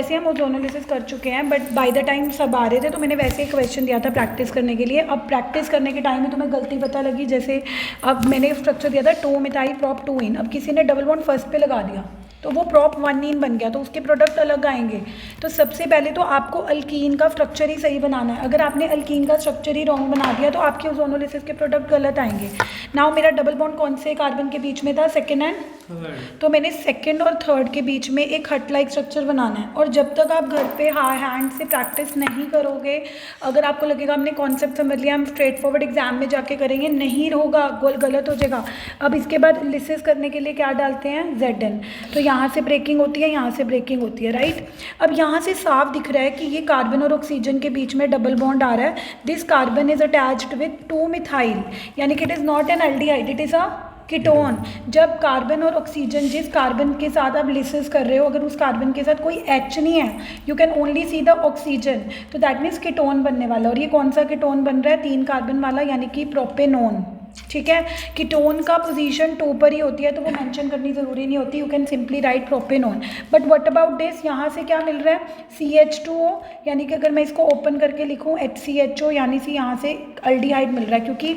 वैसे हम ओजोनोलिसिस कर चुके हैं, बट बाय द टाइम सब आ रहे थे तो मैंने वैसे एक क्वेश्चन दिया था प्रैक्टिस करने के लिए। अब प्रैक्टिस करने के टाइम में तुम्हें गलती पता लगी, जैसे अब मैंने स्ट्रक्चर दिया था 2 मिथाइल prop 2 इन, अब किसी ने डबल बॉन्ड फर्स्ट पे लगा दिया तो वो prop 1 इन बन गया, तो उसके प्रोडक्ट अलग आएंगे। तो सबसे पहले तो आपको अल्कीन का स्ट्रक्चर ही सही बनाना है। अगर आपने अल्कीन का स्ट्रक्चर ही रॉन्ग बना दिया तो आपके ओजोनोलिसिस के प्रोडक्ट गलत आएंगे। नाउ मेरा डबल बॉन्ड कौन से कार्बन के बीच में था, सेकेंड एंड थर्ड, तो मैंने सेकेंड और थर्ड के बीच में एक हट लाइक स्ट्रक्चर बनाना है। और जब तक आप घर पे हैंड से प्रैक्टिस नहीं करोगे, अगर आपको लगेगा हमने कॉन्सेप्ट समझ लिया, हम स्ट्रेट फॉरवर्ड एग्जाम में जाके करेंगे, नहीं होगा, गलत हो जाएगा। अब इसके बाद लिसिस करने के लिए क्या डालते हैं, Zn। तो यहाँ से ब्रेकिंग होती है, यहाँ से ब्रेकिंग होती है, राइट। अब यहाँ से साफ दिख रहा है कि ये कार्बन और ऑक्सीजन के बीच में डबल बॉन्ड आ रहा है। This carbon is attached with 2 methyl, यानी कि it is not an aldehyde, it is a ketone. जब कार्बन और ऑक्सीजन, जिस कार्बन के साथ आप लिसिस कर रहे हो, अगर उस कार्बन के साथ कोई H नहीं है, you can only see the oxygen, तो दैट मीन्स कीटोन बनने वाला। और ये कौन सा कीटोन बन रहा है, 3 कार्बन वाला, यानी कि प्रोपेनोन। ठीक है, कीटोन का पोजीशन 2 पर ही होती है तो वो मेंशन करनी ज़रूरी नहीं होती, you can simply write propanone. But what about this, यहाँ से क्या मिल रहा है, CH2O, यानी कि अगर मैं इसको ओपन करके लिखूँ HCHO, यानी कि यहाँ से अल्डिहाइड मिल रहा है, क्योंकि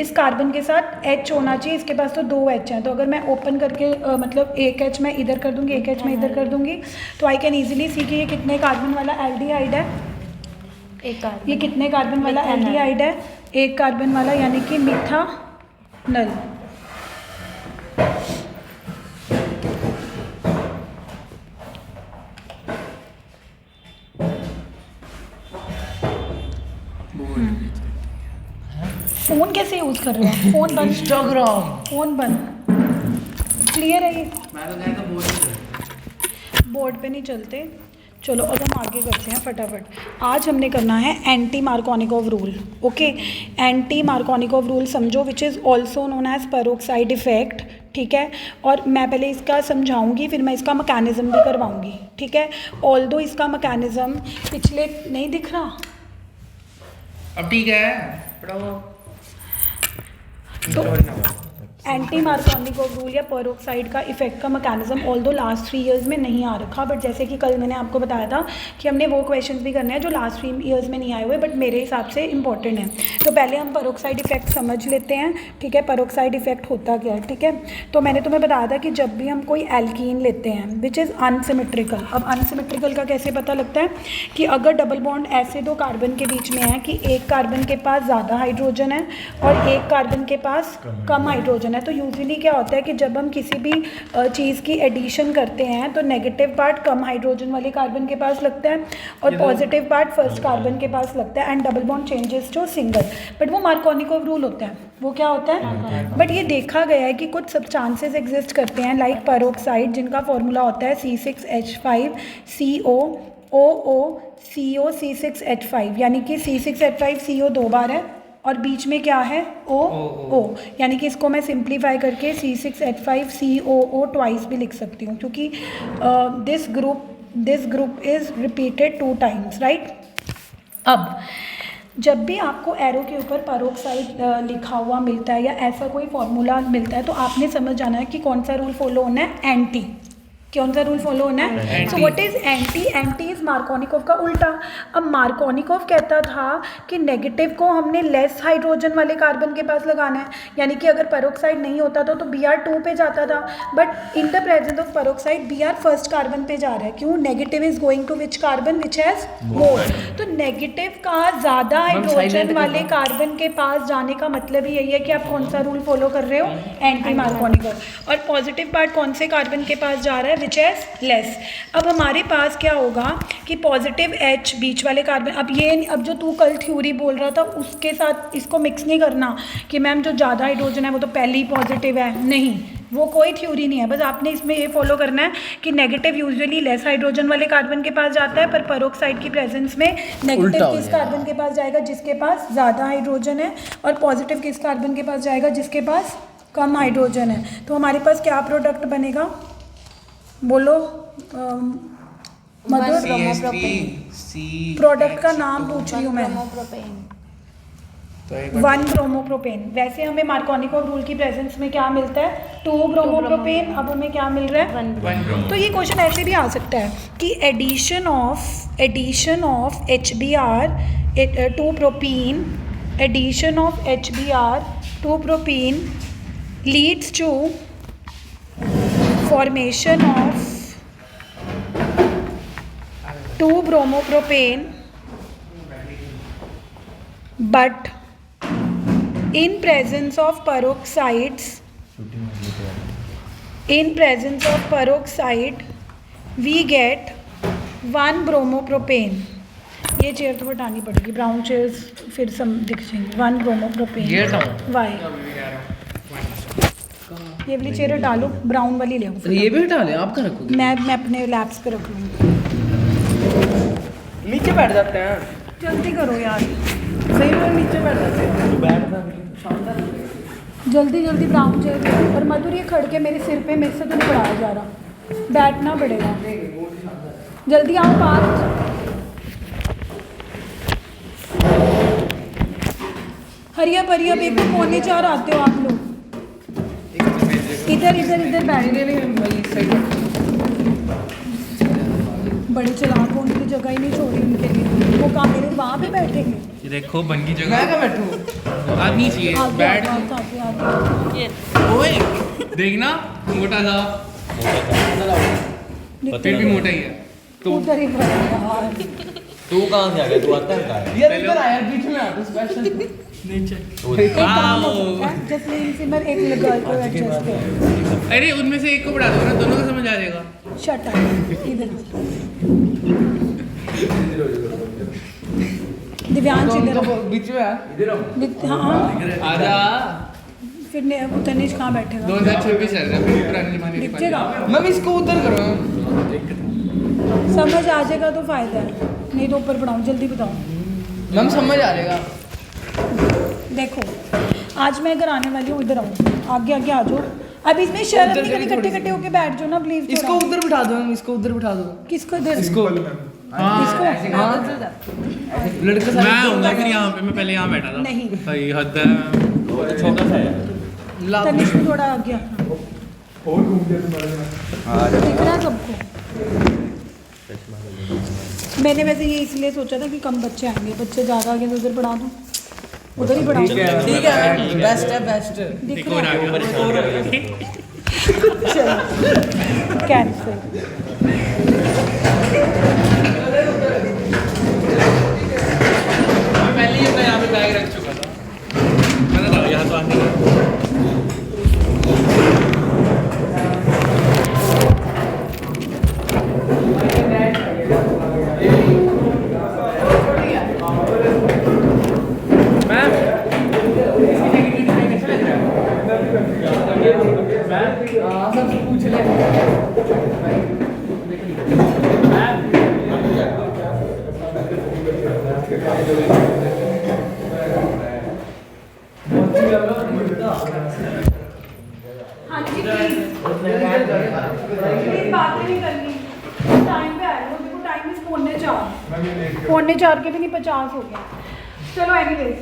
इस कार्बन के साथ H होना चाहिए, इसके पास तो 2 H हैं। तो अगर मैं ओपन करके मतलब एक H मैं इधर कर दूँगी, एक H मैं इधर कर दूँगी, तो आई कैन ईजिली सी कि ये कितने कार्बन वाला एल्डिहाइड है, ये कितने कार्बन वाला एल्डिहाइड है, 1 कार्बन वाला, यानी कि मिथानल। फोन कैसे यूज कर रहे हो, फोन बंद, इंस्टाग्राम, फोन बंद, क्लियर है ये, मैं तो कहता बोर्ड पे नहीं चलते। चलो अब हम आगे करते हैं फटाफट। आज हमने करना है anti Markovnikov rule. Okay, anti Markovnikov rule समझो, which is also known as peroxide effect. ठीक है, और मैं पहले इसका समझाऊंगी, फिर मैं इसका मैकेनिज्म भी करवाऊंगी। ठीक है, ऑल्दो इसका मैकेनिज्म पिछले नहीं दिख रहा, अब ठीक है, पढ़ाओ। तो एंटी मार्कोनिकोव रूल या पेरोक्साइड का इफेक्ट का मैकेनिज्म ऑल्दो लास्ट 3 इयर्स में नहीं आ रखा, बट जैसे कि कल मैंने आपको बताया था कि हमने वो क्वेश्चंस भी करने हैं जो लास्ट 3 इयर्स में नहीं आए हुए, बट मेरे हिसाब से इंपॉर्टेंट है। तो पहले हम पेरोक्साइड इफेक्ट समझ लेते हैं। ठीक है, पेरोक्साइड इफेक्ट होता क्या है। ठीक है, तो मैंने तुम्हें बताया था कि जब भी हम कोई एल्कीन लेते हैं विच इज़ अनसिमेट्रिकल, अब अनसिमेट्रिकल का कैसे पता लगता है कि अगर डबल बॉन्ड ऐसे 2 कार्बन के बीच में है कि एक कार्बन के पास ज़्यादा हाइड्रोजन है और एक कार्बन के पास कम हाइड्रोजन है, तो यूजुअली क्या होता है कि जब हम किसी भी चीज़ की एडिशन करते हैं तो नेगेटिव पार्ट कम हाइड्रोजन वाले कार्बन के पास लगता है और पॉजिटिव पार्ट फर्स्ट कार्बन के पास लगता है, and double bond changes to single. But वो मार्कोनिकोव रूल होता है, वो क्या होता है, बट ये देखा गया है कि कुछ सब्सटेंसेस एग्जिस्ट करते हैं लाइक पेरोक्साइड, जिनका फॉर्मूला होता है C6H5COOO CO C6H5, यानी कि C6H5CO 2 बार है और बीच में क्या है O, यानी कि इसको मैं सिंप्लीफाई करके C6H5COO ट्वाइस भी लिख सकती हूँ, क्योंकि this group is repeated 2 times, right. अब जब भी आपको एरो के ऊपर पेरोक्साइड लिखा हुआ मिलता है या ऐसा कोई फॉर्मूला मिलता है, तो आपने समझ जाना है कि कौन सा रूल फॉलो होना है, एंटी। कौन सा रूल फॉलो होना है, so what is anti, anti is Markovnikov का उल्टा। अब मार्कोनिकोव कहता था कि नेगेटिव को हमने लेस हाइड्रोजन वाले कार्बन के पास लगाना है, यानी कि अगर पेरोक्साइड नहीं होता तो Br2 पे जाता था, but in the presence of peroxide Br first carbon पे जा रहा है। क्यों, negative is going to which carbon which has more, तो नेगेटिव का ज़्यादा हाइड्रोजन वाले कार्बन के पास जाने का मतलब ही यही है कि आप कौन सा रूल फॉलो कर रहे हो, एंटी मार्कोनिकोव। और पॉजिटिव पार्ट कौन से कार्बन के पास जा रहा है, विच एज लेस। अब हमारे पास क्या होगा कि पॉजिटिव H बीच वाले कार्बन, अब जो तू कल थ्योरी बोल रहा था उसके साथ इसको मिक्स नहीं करना कि मैम जो ज़्यादा हाइड्रोजन है वो तो पहले ही पॉजिटिव है, नहीं, वो कोई थ्योरी नहीं है। बस आपने इसमें ये फॉलो करना है कि नेगेटिव यूजुअली लेस हाइड्रोजन वाले कार्बन के पास जाता है, पर पेरोक्साइड की प्रेजेंस में नेगेटिव किस कार्बन के पास जाएगा, जिसके पास ज़्यादा हाइड्रोजन है, और पॉजिटिव किस कार्बन के पास जाएगा, जिसके पास कम हाइड्रोजन है। तो हमारे पास क्या प्रोडक्ट बनेगा, बोलो मधुर, प्रोडक्ट का नाम पूछ रही हूँ मैं, तो एक 1 ब्रोमोप्रोपेन। वैसे हमें मार्कोनिकोव रूल की प्रेजेंस में क्या मिलता है? 2 ब्रोमोप्रोपेन। अब हमें क्या मिल रहा है? 1 तो ये क्वेश्चन ऐसे भी आ सकता है कि addition of HBr 2 propene, addition of HBr 2 propene leads to formation of 2 bromopropane, but in presence of peroxides we get 1 bromopropane। ये चेयर तो हटानी पड़ेगी, ब्राउन चेयर्स फिर सब दिख जाएंगी। 1 ब्रोमोप्रोपेन। ये हटाऊं? वाई ये वाली चेयर हटा लो, ब्राउन वाली ले आओ। तो ये भी हटा लें, आप कहाँ रखोगे? मैं अपने लैप्स पे रख लूँगी। नीचे बैठ जाते हैं। जल्दी करो यार, सही में नीचे बैठ जाते हैं। जल्दी जल्दी ब्राउन चेयर पे। और मधुर ये खड़ के मेरे सिर पे, मेरे से तो नहीं पढ़ाया जा रहा, बैठना पड़ेगा। जल्दी आओ पास। हरिया परिया एक तो 3:45 आते हो आप लोग। इधर इधर इधर बैठ बड़े चलाक हो, उनकी जगह ही नहीं छोड़ी उनके लिए। वो कहाँ मेरे वहाँ पे बैठेंगे? ये देखो बन की मैं जगह क्या बैठूँ? आदमी चाहिए आगे बैठ। आगे आगे आगे। ओए देखना मोटा सा, फिर भी मोटा ही है। तू उधर ही खड़ा है यार। तू कहाँ से आ गया? तू आता है कहाँ? यार इधर आया, बीच में आ तो स्पेशल नीचे। एक काम हो सकता है, जसलीन सिमर एक गर्ल को एडजस्ट कर। अरे उनमें से एक को बढ़ा दो ना, दोनों को समझ आ जाएगा। Shut up. इधर दिव्यांश इधर आओ। बीच में आ। हाँ आजा। फिर तनिष कहाँ बैठेगा? 2026 है ना, फिर पुराने जमाने की दिखेगा। मैम इसको उधर करो। समझ आ जाएगा तो फायदा है, नहीं तो ऊपर पढ़ाऊँ। जल्दी बताओ। मैम समझ आ जाएगा। देखो आज मैं अगर आने वाली हूँ, इधर आऊँ, आगे आगे आ जाओ। अब इसमें शर्म नहीं कभी इकट्ठे इकट्ठे होके बैठ जाओ ना प्लीज। इसको उधर बिठा दो मैम, इसको उधर बिठा दो। किसको इधर? इसको इसको लड़के मैं आऊंगा फिर यहाँ पे, मैं पहले यहाँ बैठा था। नहीं। भाई हद है। छोटा सा है। तनिष में थोड़ा आ गया। दिख रहा है सबको? मैंने वैसे ये इसलिए सोचा था कि कम बच्चे आएंगे, बच्चे ज़्यादा आ गए तो उधर पढ़ा दूँ, उधर ही पढ़ा दूँ। ठीक है, बेस्ट है बेस्ट। दिख एक और रहा आ है? गया। चलो कैंसिल। मैं पहले ही अपना यहाँ पे बैग रख चुका था, पता था यहाँ तो आने का। हाँ जी प्लीज बातें नहीं करनी, टाइम पे आए हो। देखो टाइम इज 3:45 के भी नहीं 50 हो गया। चलो एनीवेज,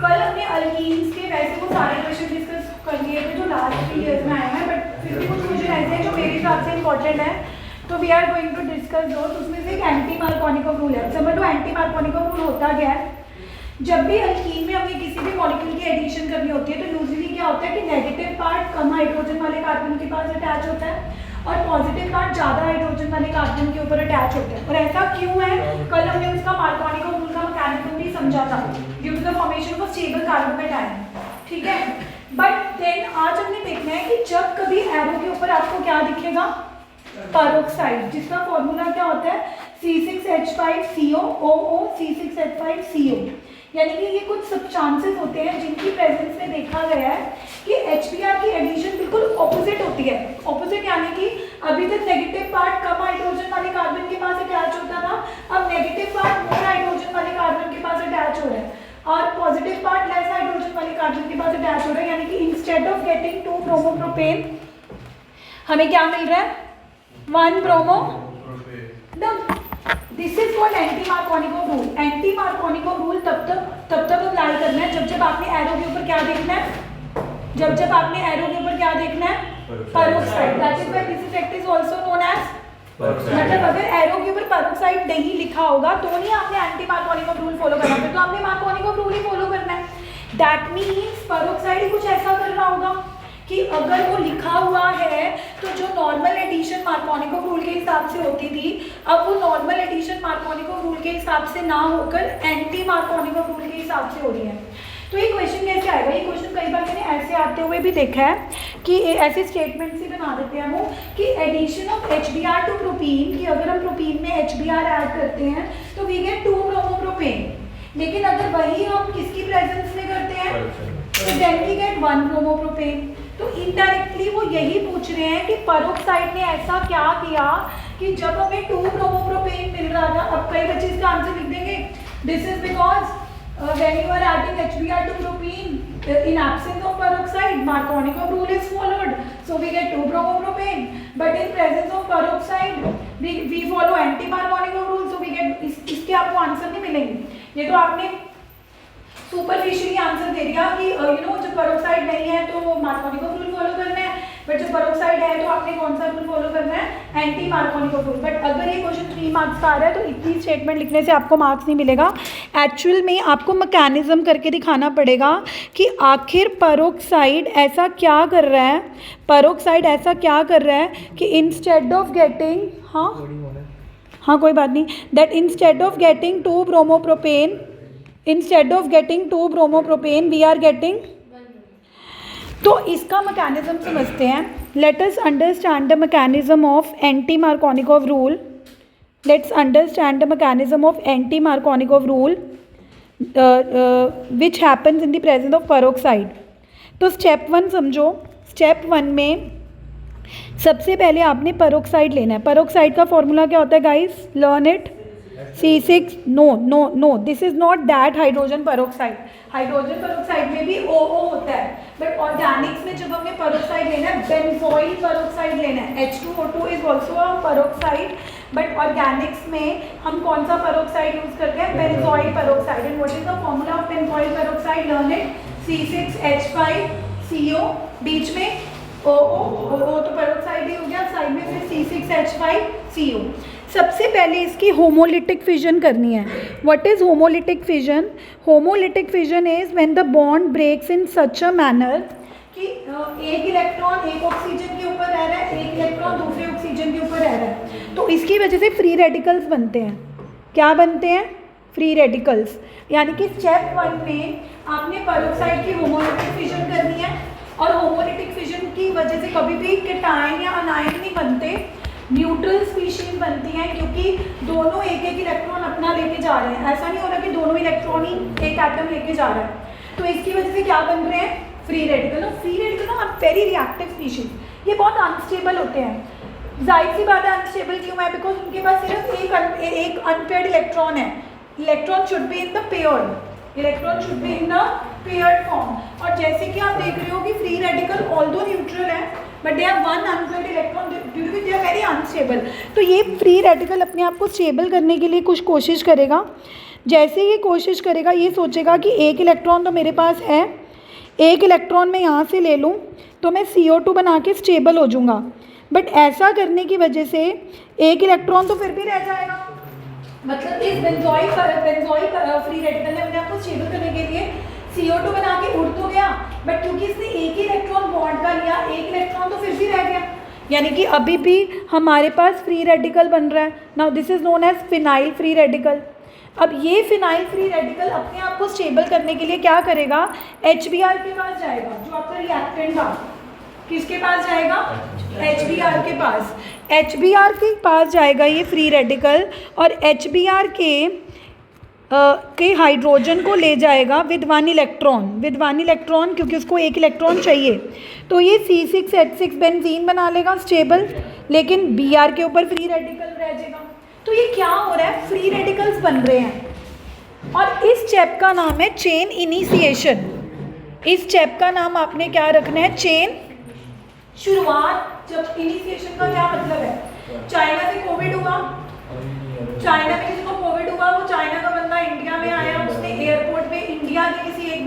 कल हमने अल्कीन्स के वैसे वो सारे क्वेश्चन डिस्कस कर लिए थे जो लास्ट 3 ईयर्स में आए हैं, बट फिर भी कुछ क्वेश्चन ऐसे हैं जो मेरे हिसाब से इंपॉर्टेंट है, तो we are going to discuss those. उसमें से एक एंटी मार्कोनिकोव रूल है। समझ लो एंटी मार्कोनिकोव रूल होता क्या है। जब भी अल्कीन में हमें किसी भी मॉलिक्यूल की एडिशन करनी होती है तो यूजुअली क्या होता है कि नेगेटिव पार्ट कम हाइड्रोजन वाले कार्बन के पास अटैच होता है और पॉजिटिव पार्ट ज़्यादा हाइड्रोजन वाले कार्बन के ऊपर अटैच होता है। और ऐसा क्यों है, कल हमने उसका मार्कोनिकोव रूल का मैकेनिज्म भी समझा था, due to the formation of stable carbocation. ठीक है, बट देन आज हमने देखना है कि जब कभी एरो के ऊपर आपको क्या दिखेगा, पेरोक्साइड, जिसका फॉर्मूला क्या होता है C6H5CO OO C6H5CO। यानी कि ये कुछ सब्सटेंसेस होते हैं जिनकी प्रेजेंस में देखा गया है कि HBr की एडिशन बिल्कुल ऑपोजिट होती है। ऑपोजिट यानी कि अभी तक नेगेटिव पार्ट कम हाइड्रोजन वाले कार्बन के पास अटैच होता था, अब नेगेटिव पार्ट मोर हाइड्रोजन वाले कार्बन के पास अटैच हो रहा है और पॉजिटिव पार्ट लेस हाइड्रोजन वाले कार्बन के पास अटैच हो रहा है। यानी कि इंस्टेड ऑफ गेटिंग 2 ब्रोमोप्रोपेन हमें क्या मिल रहा है, 1 bromo this is called anti Markovnikov rule. Anti Markovnikov rule तब तक अप्लाई करना है जब आपने एरो के ऊपर क्या देखना है, जब आपने एरो के ऊपर क्या देखना है, peroxide. That is why this effect is also known as, मतलब अगर एरो के ऊपर पेरोक्साइड नहीं लिखा होगा तो नहीं आपने एंटी मार्कोनिकोव रूल फॉलो करना, फिर तो आपने मार्कोनिकोव रूल ही फॉलो करना है। दैट मीन्स पेरोक्साइड ही कुछ ऐसा कर रहा होगा कि अगर वो लिखा हुआ है तो जो नॉर्मल एडिशन मार्कोनिकोव रूल के हिसाब से होती थी, अब वो नॉर्मल एडिशन मार्कोनिकोव रूल के हिसाब से ना होकर एंटी मार्कोनिकोव रूल के हिसाब से हो रही है। तो ये क्वेश्चन कैसे आएगा? ये क्वेश्चन कई बार मैंने ऐसे आते हुए भी देखा है कि ऐसे स्टेटमेंट से बना देते हैं वो कि addition of HBr to propene, कि अगर हम प्रोपीन में HBr ऐड करते हैं तो वी गेट 2 ब्रोमोप्रोपेन, लेकिन अगर वही हम किसकी प्रेजेंस में करते हैं तो देन वी गेट 1 ब्रोमोप्रोपेन। तो इनडायरेक्टली वो यही पूछ रहे हैं कि पेरोक्साइड ने ऐसा क्या किया कि जब हमें 2 ब्रोमोप्रोपेन मिल रहा था, अब कई बच्चे इसका आंसर लिख देंगे, this is because when you are adding HBr to propene in absence of peroxide, Markovnikov rule is followed, so we get 2 bromopropane, but in presence of peroxide we follow anti Markovnikov rule, so we get इसके आपको answer नहीं मिलेंगे। ये तो आपने superficially answer दे दिया कि जब पेरोक्साइड नहीं है तो मार्कोनिकोव रूल फॉलो करना है, बट जब पेरोक्साइड है तो आपने कौन सा रूल फॉलो करना है, एंटी मार्कोनिकोव रूल। बट अगर ये क्वेश्चन 3 मार्क्स का आ रहा है तो इतनी स्टेटमेंट लिखने से आपको मार्क्स नहीं मिलेगा। एक्चुअल में आपको मैकेनिज्म करके दिखाना पड़ेगा कि आखिर पेरोक्साइड ऐसा क्या कर रहा है, पेरोक्साइड ऐसा क्या कर रहा है कि इंस्टेड ऑफ गेटिंग, हाँ कोई बात नहीं, that instead of getting 2 bromopropane, instead of getting 2 bromopropane we are getting, तो इसका मैकेनिज्म समझते हैं। Let us understand the mechanism of anti Markovnikov rule, let's understand the mechanism of anti Markovnikov rule which happens in the presence of peroxide. तो step 1 समझो। Step 1 में सबसे पहले आपने पेरोक्साइड लेना है। पेरोक्साइड का फॉर्मूला क्या होता है guys, learn it, C6, no, this is not that hydrogen peroxide. Hydrogen peroxide में भी OO होता है, बट ऑर्गेनिक्स में जब हमें पेरोक्साइड लेना है, बेंजोइल पेरोक्साइड लेना है। H2O2 is also a peroxide, but Organics में हम कौन सा पेरोक्साइड यूज करते हैं, benzoyl peroxide. And what is the formula of benzoyl peroxide, learn it, C6H5CO, बीच में OO तो पेरोक्साइड ही हो गया, साइड में फिर C6H5CO। सबसे पहले इसकी होमोलिटिक फिजन करनी है। What is homolytic fission? Homolytic fission is when the bond breaks in such a manner कि एक इलेक्ट्रॉन एक ऑक्सीजन के ऊपर रह रहा है, एक इलेक्ट्रॉन दूसरे ऑक्सीजन के ऊपर रह रहा है, तो इसकी वजह से फ्री रेडिकल्स बनते हैं। क्या बनते हैं? Free radicals. यानी कि स्टेप 1 में आपने पेरोक्साइड की होमोलिटिक फिजन करनी है, और होमोलिटिक फिजन की वजह से कभी भी केटायन या अनायन नहीं बनते, न्यूट्रल स्पीशीज बनती हैं, क्योंकि दोनों एक एक इलेक्ट्रॉन अपना लेके जा रहे हैं। ऐसा नहीं हो रहा कि दोनों इलेक्ट्रॉन ही एक एटम लेके जा रहा है। तो इसकी वजह से क्या बन रहे हैं, फ्री रेडिकल। फ्री रेडिकल ना वेरी रिएक्टिव स्पीशीज, ये बहुत अनस्टेबल होते हैं। जाहिर सी बात है अनस्टेबल क्यों है, बिकॉज उनके पास सिर्फ एक अनपेयर्ड इलेक्ट्रॉन है। Electron should be in the paired, electron should be in the paired form. और जैसे कि आप देख रहे हो कि फ्री रेडिकल ऑल्दो न्यूट्रल है, but they have 1 unpaired electron due to they are very unstable. तो ये फ्री रेडिकल अपने आप को स्टेबल करने के लिए कुछ कोशिश करेगा। जैसे ये कोशिश करेगा, ये सोचेगा कि एक इलेक्ट्रॉन तो मेरे पास है, एक इलेक्ट्रॉन मैं यहाँ से ले लूँ तो मैं CO2 बना के स्टेबल हो जाऊँगा। बट ऐसा करने की वजह से एक इलेक्ट्रॉन तो फिर भी रह जाएगा। मतलब इस बेंजोइल फ्री रेडिकल ने अपने आप को स्टेबल करने के लिए CO2 बना के उड़ तो गया, बट क्योंकि इसने एक ही इलेक्ट्रॉन बॉन्ड का लिया, एक इलेक्ट्रॉन तो फिर भी रह गया। यानी कि अभी भी हमारे पास फ्री रेडिकल बन रहा है। Now this is known as phenyl free radical. अब ये फिनाइल फ्री रेडिकल अपने आप को स्टेबल करने के लिए क्या करेगा, HBr के पास जाएगा, जो आपका रिएक्टेंट था। किसके पास जाएगा, HBr के पास। HBr के पास जाएगा ये फ्री रेडिकल, और HBr के हाइड्रोजन को ले जाएगा विद 1 इलेक्ट्रॉन, क्योंकि उसको एक इलेक्ट्रॉन चाहिए। तो ये C6H6 बेंजीन बना लेगा स्टेबल, लेकिन Br के ऊपर फ्री रेडिकल रह जाएगा। तो ये क्या हो रहा है, फ्री रेडिकल्स बन रहे हैं। और इस स्टेप का नाम है चेन इनिशिएशन। इस स्टेप का नाम आपने क्या रखना है, चेन शुरुआत। जब इनिशिएशन का क्या मतलब है, चाइना से कोविड हुआ, चाइना में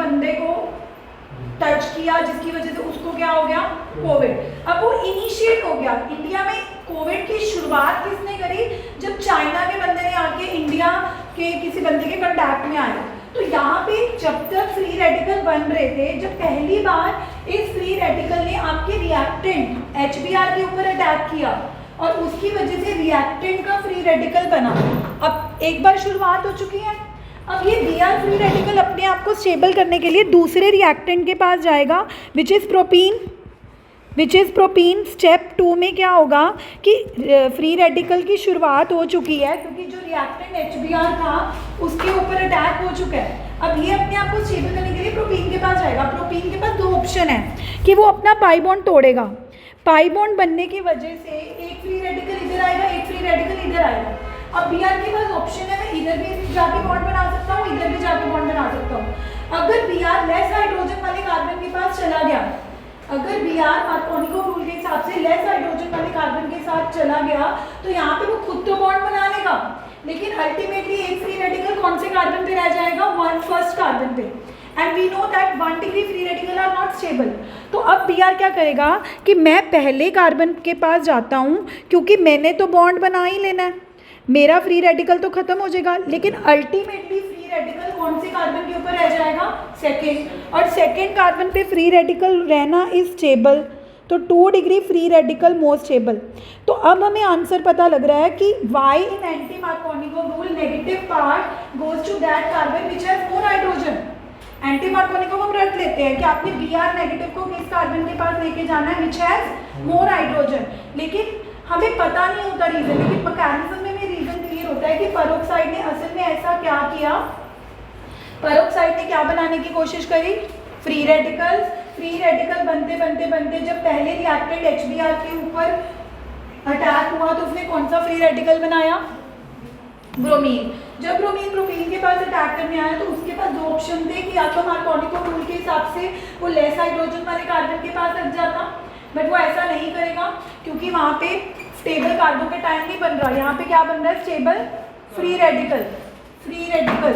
बंदे को टच किया, जिसकी वजह से उसको क्या हो गया, कोविड। अब वो इनिशिएट हो गया। इंडिया में कोविड की शुरुआत किसने करी? जब चाइना के बंदे ने आके इंडिया के किसी बंदे के कांटेक्ट में आया। तो यहाँ पे जब तक फ्री रेडिकल बन रहे थे, जब पहली बार इस फ्री रेडिकल ने आपके रिएक्टेंट HBr के ऊपर अटैक किया और उसकी वजह से रिएक्टेंट का फ्री रेडिकल बना। अब एक बार शुरुआत हो चुकी है। अब ये Br फ्री रेडिकल अपने आप को स्टेबल करने के लिए दूसरे रिएक्टेंट के पास जाएगा, विच इज़ प्रोपीन। स्टेप 2 में क्या होगा कि फ्री रेडिकल की शुरुआत हो चुकी है, क्योंकि जो रिएक्टेंट HBr था उसके ऊपर अटैक हो चुका है। अब ये अपने आप को स्टेबल करने के लिए प्रोपीन के पास जाएगा। प्रोपीन के पास दो ऑप्शन है कि वो अपना पाई बॉन्ड तोड़ेगा। पाई बॉन्ड बनने की वजह से एक फ्री रेडिकल इधर आएगा, एक फ्री रेडिकल इधर आएगा। अब Br के पास ऑप्शन है, मैं इधर भी जाके बॉन्ड बना सकता हूँ, इधर भी जाके बॉन्ड बना सकता हूँ। अगर Br लेस हाइड्रोजन वाले कार्बन के पास चला गया, अगर Br मार्कोनिको रूल के हिसाब से लेस हाइड्रोजन वाले कार्बन के साथ चला गया, तो यहाँ पे वो खुद तो बॉन्ड बना लेगा, लेकिन अल्टीमेटली एक फ्री रेडिकल कौन से कार्बन पे रह जाएगा? फर्स्ट कार्बन पे। And we know that 1 degree free radical are not stable. तो अब Br क्या करेगा कि मैं पहले कार्बन के पास जाता हूँ, क्योंकि मैंने तो बॉन्ड बना ही लेना है, मेरा फ्री रेडिकल तो खत्म हो जाएगा, लेकिन अल्टीमेटली फ्री रेडिकल कौन से कार्बन के ऊपर रह जाएगा? सेकेंड। और सेकेंड कार्बन पे फ्री रेडिकल रहना इज स्टेबल, तो 2 degree free radical more stable. तो अब हमें आंसर पता लग रहा है कि why in anti Markovnikov rule negative part goes to that carbon which has more hydrogen. Anti Markovnikov को हम रख लेते हैं कि आपने Br नेगेटिव को किस कार्बन के पास लेके जाना है, विच हैज मोर हाइड्रोजन। लेकिन हमें पता नहीं होता रीजन, लेकिन मैकेनिज्म में रीजन क्लियर होता है कि पेरोक्साइड ने असल में ऐसा क्या किया। पेरोक्साइड ने क्या बनाने की कोशिश करी? Free radicals. फ्री रेडिकल बनते बनते बनते जब पहले रिएक्टेंट HBr के ऊपर अटैक हुआ तो उसने कौन सा फ्री रेडिकल बनाया? ब्रोमीन। जब ब्रोमीन प्रोपीन के पास अटैक करने आया तो उसके पास दो ऑप्शन थे कि या तो मार्कोनिको रूल के हिसाब से वो लेस हाइड्रोजन वाले कार्बन के पास लग जाता, बट वो ऐसा नहीं करेगा क्योंकि वहाँ पे स्टेबल कार्बोकेटाइन टाइम नहीं बन रहा। यहाँ पे क्या बन रहा है? Stable free radical. Free radical.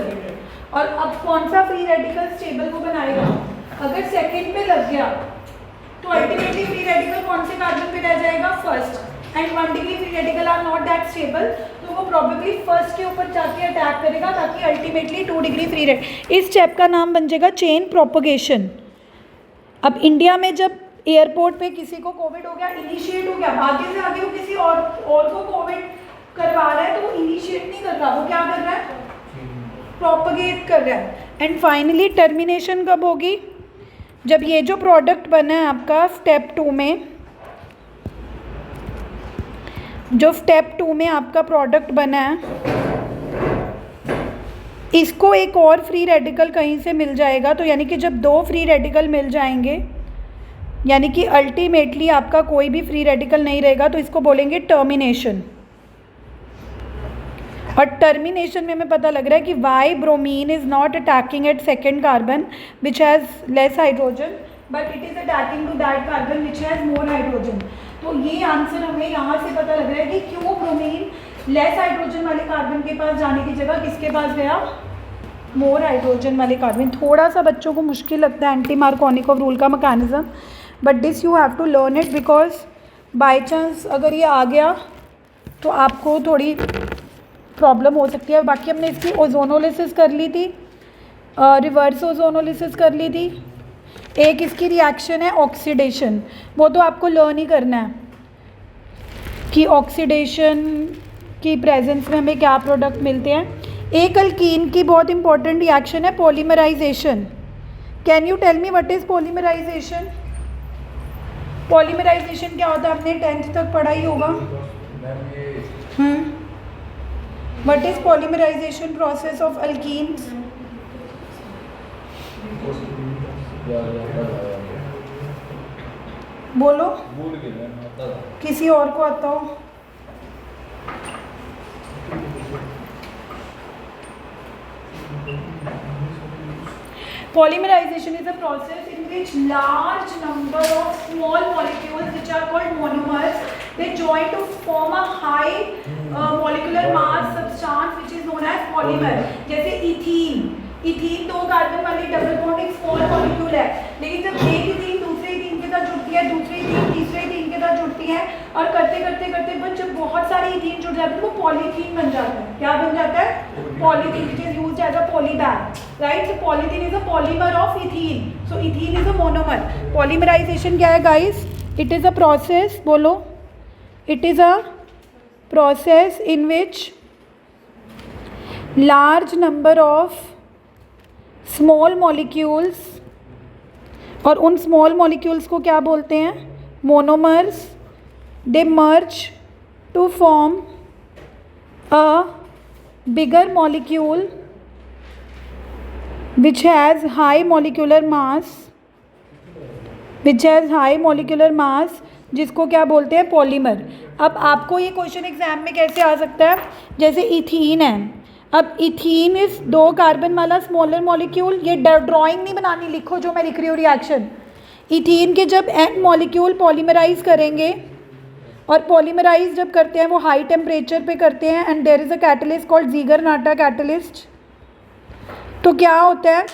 और अब कौन सा फ्री रेडिकल स्टेबल को बनाएगा? अगर सेकेंड पे लग गया तो अल्टीमेटली फ्री रेडिकल कौन से कार्बन पे रह जाएगा? First. And 1 degree free radical are not that stable, तो वो प्रोबेबली फर्स्ट के ऊपर जाके अटैक करेगा ताकि अल्टीमेटली 2 डिग्री फ्री रेडिकल। इस स्टेप का नाम बन जाएगा चेन प्रोपगेशन। अब इंडिया में जब एयरपोर्ट पे किसी को कोविड हो गया, इनिशिएट हो गया, आगे से आगे वो किसी और को कोविड करवा रहा है, तो वो इनिशिएट नहीं कर रहा, वो क्या कर रहा है? प्रोपगेट कर रहा है। एंड फाइनली टर्मिनेशन कब होगी? जब ये जो प्रोडक्ट बना है आपका स्टेप 2 में, जो स्टेप 2 में आपका प्रोडक्ट बना है, इसको एक और फ्री रेडिकल कहीं से मिल जाएगा। तो यानी कि जब 2 फ्री रेडिकल मिल जाएंगे, यानी कि अल्टीमेटली आपका कोई भी फ्री रेडिकल नहीं रहेगा, तो इसको बोलेंगे टर्मिनेशन। और टर्मिनेशन में हमें पता लग रहा है कि why bromine is not attacking at second carbon which has less hydrogen, but it is attacking to that carbon which has more hydrogen. तो ये आंसर हमें यहाँ से पता लग रहा है कि क्यों ब्रोमीन लेस हाइड्रोजन वाले कार्बन के पास जाने की जगह किसके पास गया? मोर हाइड्रोजन वाले कार्बन। थोड़ा सा बच्चों को मुश्किल लगता है एंटी मार्कोनिको रूल का mechanism, but this you have to learn it, because by chance अगर ये आ गया तो आपको थोड़ी प्रॉब्लम हो सकती है। बाकी हमने इसकी ओजोनोलिसिस कर ली थी, रिवर्स ओजोनोलिसिस कर ली थी। एक इसकी रिएक्शन है ऑक्सीडेशन, वो तो आपको लर्न ही करना है कि ऑक्सीडेशन की प्रेजेंस में हमें क्या प्रोडक्ट मिलते हैं। एक अल्कीन की बहुत इंपॉर्टेंट रिएक्शन है polymerization. Can you tell me what is polymerization? Polymerization क्या होता है? आपने 10th तक पढ़ा ही होगा। What is polymerization process of alkenes? बोलो, किसी और को आता हो? Polymerization is a process in which large number of small molecules which are called monomers, they join to form a high molecular mass substance which is known as polymer. जैसे ethene 2 carbon वाली double bond एक molecule है, लेकिन जब एक ethene दूसरे ethene के साथ जुड़ती है, दूसरी इथीन तीसरे इथीन के साथ जुड़ती है और करते करते करते बस जब बहुत सारे इथीन जुड़ जाते हैं तो वो पॉलीथीन बन जाता है। क्या बन जाता है? Polythene, which is used as a polybag, right. So polythene is a polymer of ethene, so ethene is a monomer. Polymerization क्या है guys? It is a process, बोलो, it is a process in which large number of small molecules, और उन small molecules को क्या बोलते हैं? monomers, they merge to form a bigger molecule which has high molecular mass, जिसको क्या बोलते हैं? पॉलीमर। अब आपको ये क्वेश्चन एग्जाम में कैसे आ सकता है? जैसे इथीन है, अब इथीन इज 2 कार्बन वाला स्मॉलर मॉलिक्यूल। ये ड्राइंग नहीं बनानी, लिखो जो मैं लिख रही हूँ रिएक्शन। इथीन के जब n मॉलिक्यूल पॉलीमराइज करेंगे, और पॉलीमराइज जब करते हैं वो हाई टेम्परेचर पे करते हैं, and there is a catalyst called Ziegler Natta catalyst. तो क्या होता है?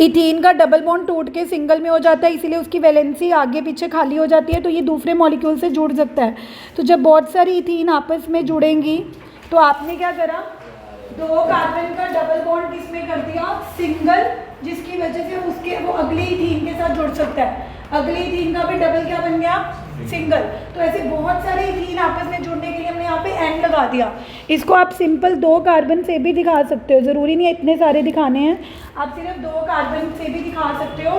इथीन का डबल बॉन्ड टूट के सिंगल में हो जाता है, इसीलिए उसकी वैलेंसी आगे पीछे खाली हो जाती है, तो ये दूसरे मॉलिक्यूल से जुड़ सकता है। तो जब बहुत सारी इथीन आपस में जुड़ेंगी तो आपने क्या करा? 2 कार्बन का डबल बॉन्ड किसमें कर दिया? सिंगल, जिसकी वजह से उसके वो अगले इथीन के साथ जुड़ सकता है। अगले इथीन का भी डबल क्या बन गया? सिंगल। तो ऐसे बहुत सारे इथीन आपस में जुड़ने के लिए हमने यहाँ पे एन लगा दिया। इसको आप सिंपल 2 कार्बन से भी दिखा सकते हो, ज़रूरी नहीं है इतने सारे दिखाने हैं, आप सिर्फ 2 कार्बन से भी दिखा सकते हो।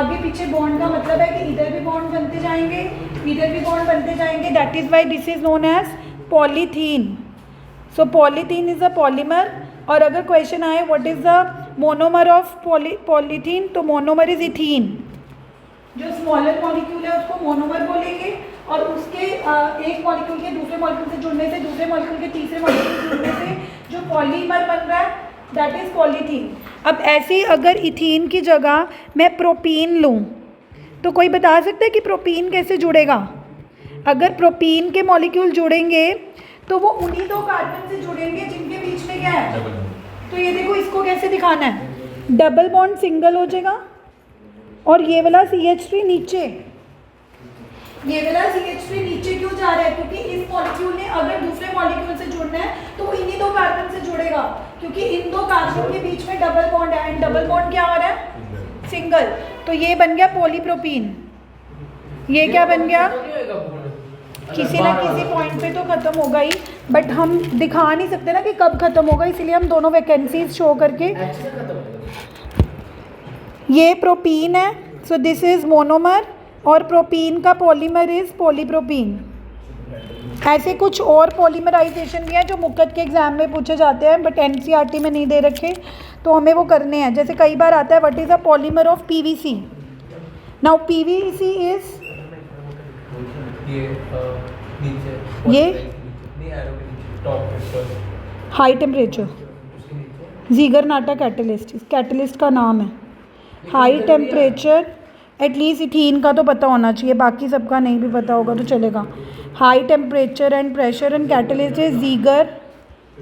आगे पीछे बॉन्ड का मतलब है कि इधर भी बॉन्ड बनते जाएंगे, इधर भी बॉन्ड बनते जाएंगे। That is why this is known as polythene. So polythene is a polymer. और अगर क्वेश्चन आए what is the monomer of polythene, तो मोनोमर इज इथीन। जो स्मॉलर मॉलिक्यूल है उसको मोनोमर बोलेंगे, और उसके एक मॉलिक्यूल के दूसरे मॉलिक्यूल से जुड़ने से, दूसरे मॉलिक्यूल के तीसरे मॉलिक्यूल से जुड़ने से जो पॉलीमर बन रहा है दैट इज़ पॉलीथीन। अब ऐसे ही अगर इथीन की जगह मैं प्रोपीन लूँ तो कोई बता सकता है कि प्रोपीन कैसे जुड़ेगा? अगर प्रोपीन के मॉलिक्यूल जुड़ेंगे तो वो उन्हीं 2 कार्बन से जुड़ेंगे जिनके बीच में क्या है? तो ये देखो, इसको कैसे दिखाना है? डबल बॉन्ड सिंगल हो जाएगा और ये वाला CH3 नीचे, ये वाला CH3 नीचे क्यों जा रहा है? क्योंकि इस मॉलिक्यूल ने अगर दूसरे मॉलिक्यूल से जुड़ना है तो वो इन्हीं 2 कार्बन से जुड़ेगा, क्योंकि इन 2 कार्बन के बीच में डबल बॉन्ड है, एंड डबल बॉन्ड क्या हो रहा है? सिंगल। तो ये बन गया पॉलीप्रोपीन। ये क्या बन गया? किसी ना किसी पॉइंट पे तो ख़त्म होगा ही, बट हम दिखा नहीं सकते ना कि कब ख़त्म होगा, इसीलिए हम दोनों वैकेंसीज शो करके। ये प्रोपीन है, सो दिस इज़ मोनोमर, और प्रोपीन का पॉलीमर इज़ पॉलीप्रोपीन। ऐसे कुछ और पॉलीमराइजेशन भी है जो मुक्कत के एग्जाम में पूछे जाते हैं, बट NCERT में नहीं दे रखे, तो हमें वो करने हैं। जैसे कई बार आता है what is a polymer of PVC। Now PVC is ये हाई टेम्परेचर ज़ीगर-नाटा कैटलिस्ट, इस कैटलिस्ट का नाम है। हाई टेम्परेचर, एटलीस्ट इथीन का तो पता होना चाहिए, बाकी सबका नहीं भी पता होगा तो चलेगा। High temperature and pressure and catalyst is Ziegler Natta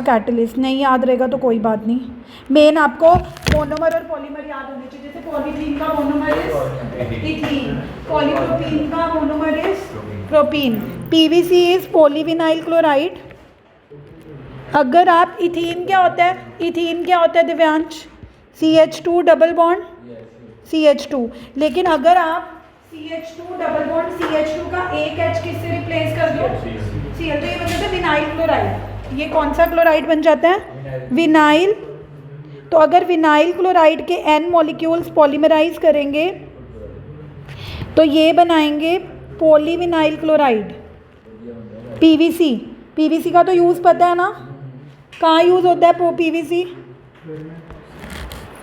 catalyst. नहीं याद रहेगा तो कोई बात नहीं, मेन आपको मोनोमर और पॉलीमर याद होने चाहिए। जैसे पॉलीथीन का मोनोमर इज इथीन, पॉलीप्रोपीन का monomer is propene. PVC is polyvinyl chloride. अगर आप इथीन क्या होता है? इथीन क्या होता है Divyansh? CH2 double bond CH2। लेकिन अगर आप CH2 डबल बॉन्ड CH2 का एक H किससे रिप्लेस कर दो? Cl, तो ये बन जाता है विनाइल क्लोराइड। ये कौन सा क्लोराइड बन जाता है? विनाइल। तो अगर विनाइल क्लोराइड के N मॉलिक्यूल्स पॉलीमराइज करेंगे तो ये बनाएंगे पॉलीविनाइल क्लोराइड। PVC का तो यूज़ पता है ना, कहाँ यूज़ होता है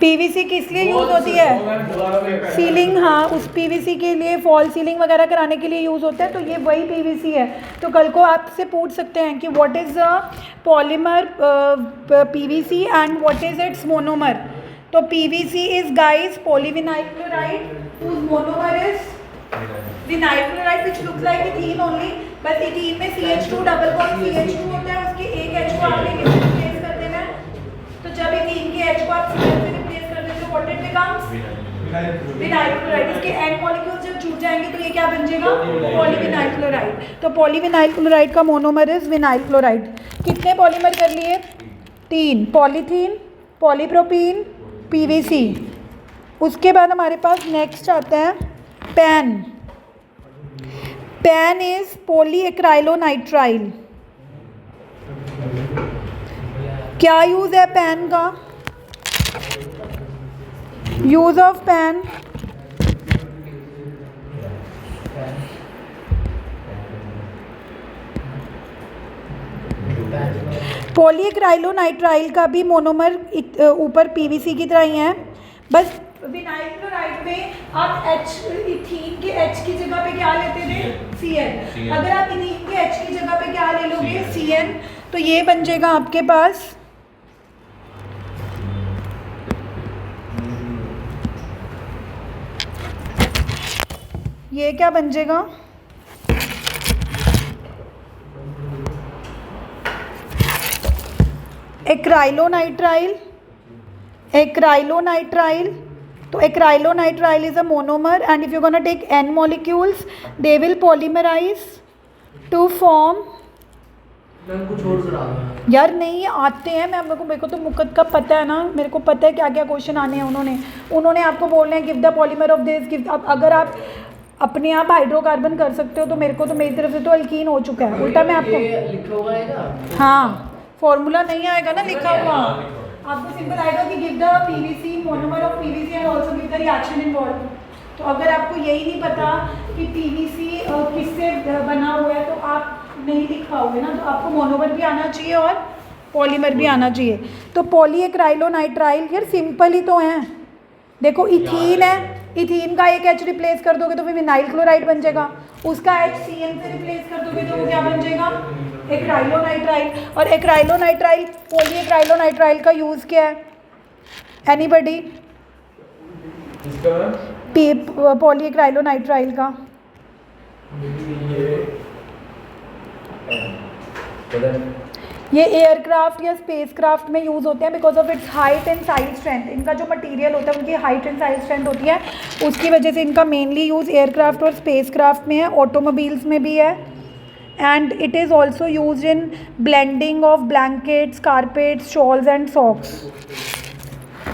PVC किस लिए यूज़ होती है? सीलिंग, हाँ, उस PVC के लिए फॉल सीलिंग वगैरह कराने के लिए यूज़ होता है। तो ये वही PVC है। तो कल को आपसे पूछ सकते हैं कि what is the polymer PVC and what is it's monomer. तो PVC is guys polyvinyl chloride, whose monomer is vinyl chloride which looks like ethene only, बस इथीन में CH2 डबल बॉन्ड CH2 होता है, उसके एक H को आपने किससे रिप्लेस कर देना है? तो जब इथीन के H को आप CH से रिप्लेस कर देते हो what it become? Becomes vinyl chloride. इसके एन मॉलिक्यूल्स जब छूट जाएंगे तो ये क्या बन जाएगा? Polyvinyl chloride. तो पॉलीविनाइल क्लोराइड का मोनोमर इज विनाइल क्लोराइड। कितने पॉलीमर कर लिए? 3, पॉलीथीन, पॉलीप्रोपीन, पीवीसी। उसके बाद हमारे पास नेक्स्ट आता है पैन। Pan is पॉलीएक्राइलोनाइट्राइल। क्या यूज़ है पैन का? यूज ऑफ पैन, पॉलीएक्राइलोनाइट्राइल का भी मोनोमर ऊपर पीवीसी की तरह ही है। बस विनाइल क्लोराइड में आप इथीन के H की जगह पे क्या लेते थे? Cn। अगर आप इथीन के H की जगह पे क्या ले लोगे? Cn। तो ये बन जाएगा आपके पास ये क्या बन जाएगा? एक्राइलोनाइट्राइल। एक्राइलोनाइट्राइल, तो acrylonitrile is a monomer and if you gonna take n molecules they will polymerize to form। कुछ और करा दो यार नहीं आते हैं, मेरे को तो मुकद का पता है ना, मेरे को पता है क्या क्या क्वेश्चन आने हैं। उन्होंने आपको बोलना है give the polymer of this give. अब अगर आप अपने आप हाइड्रोकार्बन कर सकते हो तो मेरे को तो मेरी तरफ से तो अल्कीन हो चुका है। उल्टा मैं आपको लिखा हुआ आएगा। हाँ, फॉर्मूला नहीं आएगा ना लिखा हुआ, आपको सिंपल आएगा कि give the PVC monomer of PVC and also give the reaction involve. तो अगर आपको यही नहीं पता कि पीवीसी किससे बना हुआ है तो आप नहीं लिख पाओगे ना। तो आपको मोनोमर भी आना चाहिए और पॉलीमर भी आना चाहिए। तो पॉलीएक्राइलोनाइट्राइल यार सिंपल ही तो हैं। देखो इथीन है, इथीन का एक H रिप्लेस कर दोगे तो फिर विनाइल क्लोराइड बन जाएगा। उसका H Cn से रिप्लेस कर दोगे तो वो क्या बन जाएगा? एक्राइलोनाइट्राइल। और एक्राइलोनाइट्राइल पॉलीएक्राइलोनाइट्राइल का यूज़ क्या है? एनीबडी? पॉलीएक्राइलोनाइट्राइल का ये एयरक्राफ्ट या स्पेसक्राफ्ट में यूज़ होते हैं because of its high tensile strength. इनका जो मटेरियल होता है उनकी हाई टेंसाइल स्ट्रेंथ होती है, उसकी वजह से इनका मेनली यूज़ एयरक्राफ्ट और स्पेसक्राफ्ट में है, ऑटोमोबाइल्स में भी है। And it is also use in blending of blankets, carpets, shawls and socks.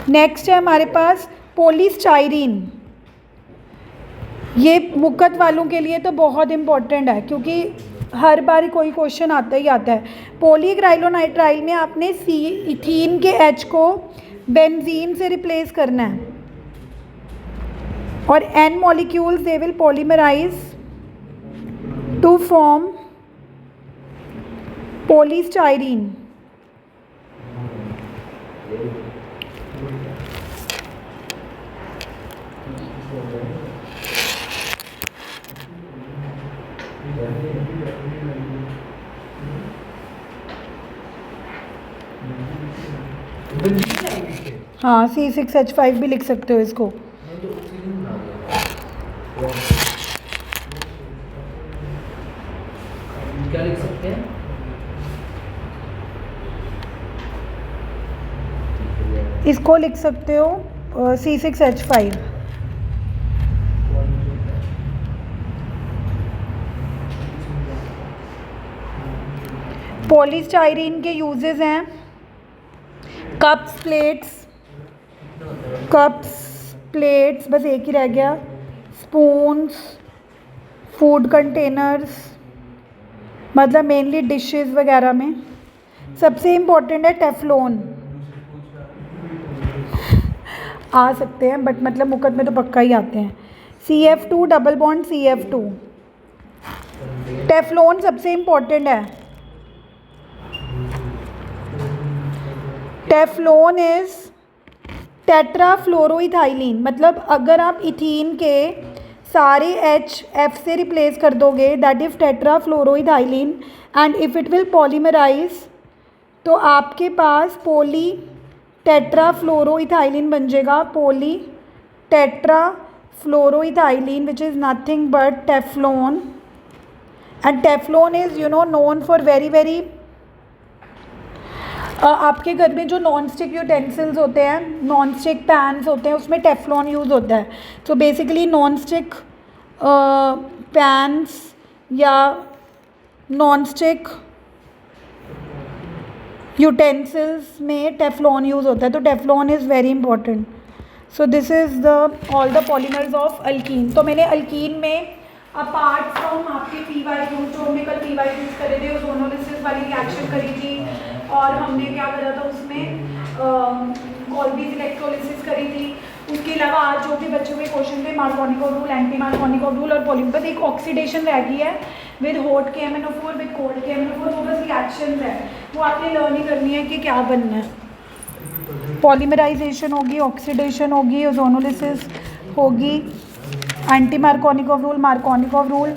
Next है हमारे पास पॉलीस्टाइरीन। ये मुकद वालों के लिए तो बहुत इम्पॉर्टेंट है क्योंकि हर बार कोई क्वेश्चन आता ही आता है। पॉलीएक्राइलोनाइट्राइल में आपने इथीन के H को बेंजीन से रिप्लेस करना है और N molecules they will polymerize to form polystyrene. हाँ C6H5 भी लिख सकते हो इसको। क्या लिख सकते हैं? इसको लिख सकते हो C6H5। पॉलीस्टाइरीन के यूजेस हैं कप्स, प्लेट्स बस एक ही रह गया, स्पून्स, फूड कंटेनर्स, मतलब मेनली डिशेस वगैरह में। सबसे इम्पोर्टेंट है टेफ्लॉन। आ सकते हैं बट मतलब मुकद में तो पक्का ही आते हैं। CF2 double bond CF2, Teflon सबसे इम्पोर्टेंट है। टेफ्लॉन इज टेट्राफ्लोरोइथाइलिन, मतलब अगर आप इथीन के सारे H F से रिप्लेस कर दोगे that is tetrafluoroethylene and if it will polymerize तो आपके पास पॉली टेट्राफ्लोरोइथाइलिन बन जाएगा। Poly tetrafluoroethylene which is nothing but Teflon. And Teflon is known for very आपके घर में जो नॉन स्टिक यूटेंसिल्स होते हैं, नॉन स्टिक पैन्स होते हैं, उसमें टेफ्लॉन यूज़ होता है। तो बेसिकली नॉन स्टिक पैन्स या नॉन स्टिक यूटेंसिल्स में टेफ्लॉन यूज़ होता है, तो Teflon is very important. So this is the all the polymers of alkyne. तो मैंने अल्कीन में अपार्ट फ्रॉम आपके PY2 जो हमने कल PY2 करे थे, ओजोनोलिसिस वाली रिएक्शन करी थी, और हमने क्या करा था उसमें कॉल्बीज इलेक्ट्रोलिसिस करी थी। उसके अलावा आज जो भी बच्चे हुए क्वेश्चन थे, Markovnikov rule, anti Markovnikov rule और पॉलीमर, एक ऑक्सीडेशन रह गई है with hot KMnO4 with cold KMnO4। वो बस रिएक्शन है, वो आपने लर्न ही करनी है कि क्या बनना है। पॉलीमराइजेशन होगी, ऑक्सीडेशन होगी, ओजोनोलिसिस होगी, anti Markovnikov rule, Markovnikov rule.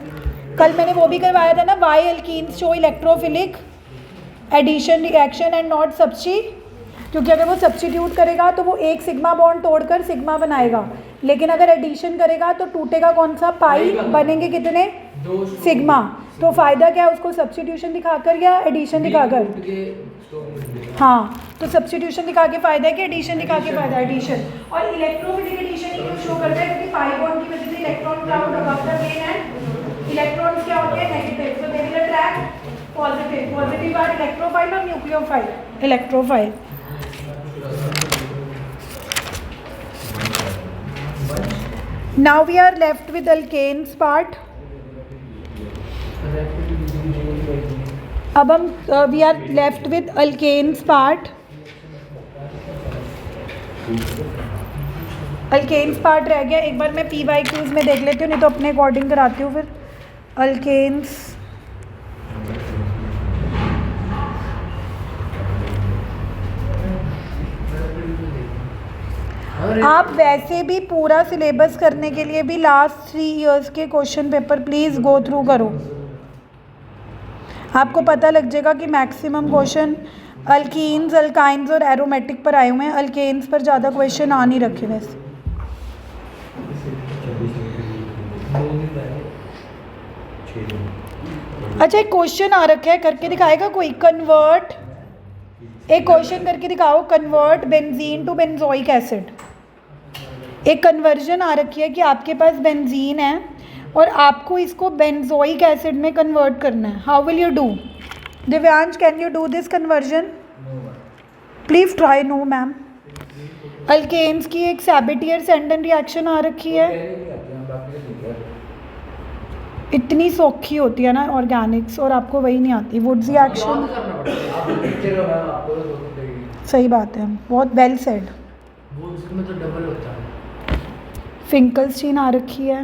कल मैंने वो भी करवाया था ना, why alkenes show electrophilic addition reaction and not substitute, क्योंकि अगर वो सब्स्टिट्यूट करेगा तो वो एक सिग्मा बॉन्ड तोड़कर सिग्मा बनाएगा, लेकिन अगर एडिशन करेगा तो टूटेगा कौन सा, पाई, बनेंगे कितने, सिग्मा। तो फ़ायदा क्या है उसको सब्स्टिट्यूशन दिखाकर या एडिशन दिखाकर? हाँ, तो सब्स्टिट्यूशन दिखा के फ़ायदा है कि एडिशन दिखा के फ़ायदा है? एडिशन। और इलेक्ट्रोफिलिक एडिशन ही क्यों शो करता है? क्योंकि पाई बॉन्ड की वजह से electron cloud above the plane and electrons क्या होते हैं, negative, so they will attract positive. Positive are electrophile और nucleophile? Electrophile. Now we are left with alkanes part. अब हम we are left with alkanes part. alkanes part रह गया। एक बार मैं PYQs में देख लेती हूँ, नहीं तो अपने अकॉर्डिंग कराती हूँ फिर। alkanes आप वैसे भी पूरा सिलेबस करने के लिए भी लास्ट 3 इयर्स के question paper please go through करो, आपको पता लग जाएगा कि मैक्सिमम क्वेश्चन अल्कीन्स, अल्काइंस और एरोमेटिक पर आए हुए हैं। अल्केन्स पर ज़्यादा क्वेश्चन आ नहीं रखे वैसे। अच्छा, एक क्वेश्चन आ रखा है, करके दिखाएगा कोई? कन्वर्ट, एक क्वेश्चन करके दिखाओ, convert benzene to benzoic acid. एक कन्वर्जन आ रखी है कि आपके पास बेंजीन है और आपको इसको बेंजोइक एसिड में कन्वर्ट करना है। How will you do? Divyansh, can you do this conversion? Please try. No ma'am. Alkanes की एक सैबिटियर सेंडन रिएक्शन आ रखी है, इतनी सौखी होती है ना ऑर्गेनिक्स, और आपको वही नहीं आती। वुड्स रिएक्शन, सही बात है, बहुत वेल सेड। फिंकलस्टीन आ रखी है।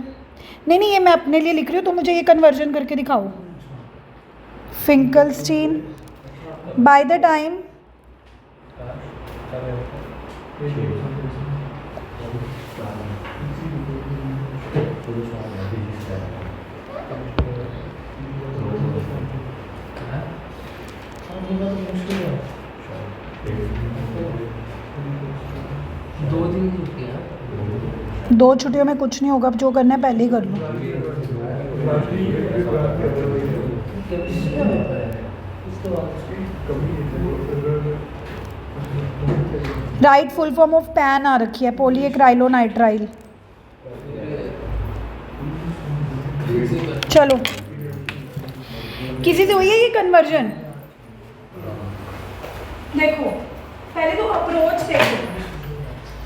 नहीं, ये मैं अपने लिए लिख रही हूँ, तो मुझे ये कन्वर्जन करके दिखाओ। फिंकलस्टीन बाय द टाइम दो छुट्टियों में कुछ नहीं होगा, जो करना है पहले ही कर लो। Write full form of PAN आ रखी है, पॉलीएक्राइलोनाइट्राइल। चलो, किसी से हुई है ये कन्वर्जन? देखो, पहले तो अप्रोच देखो,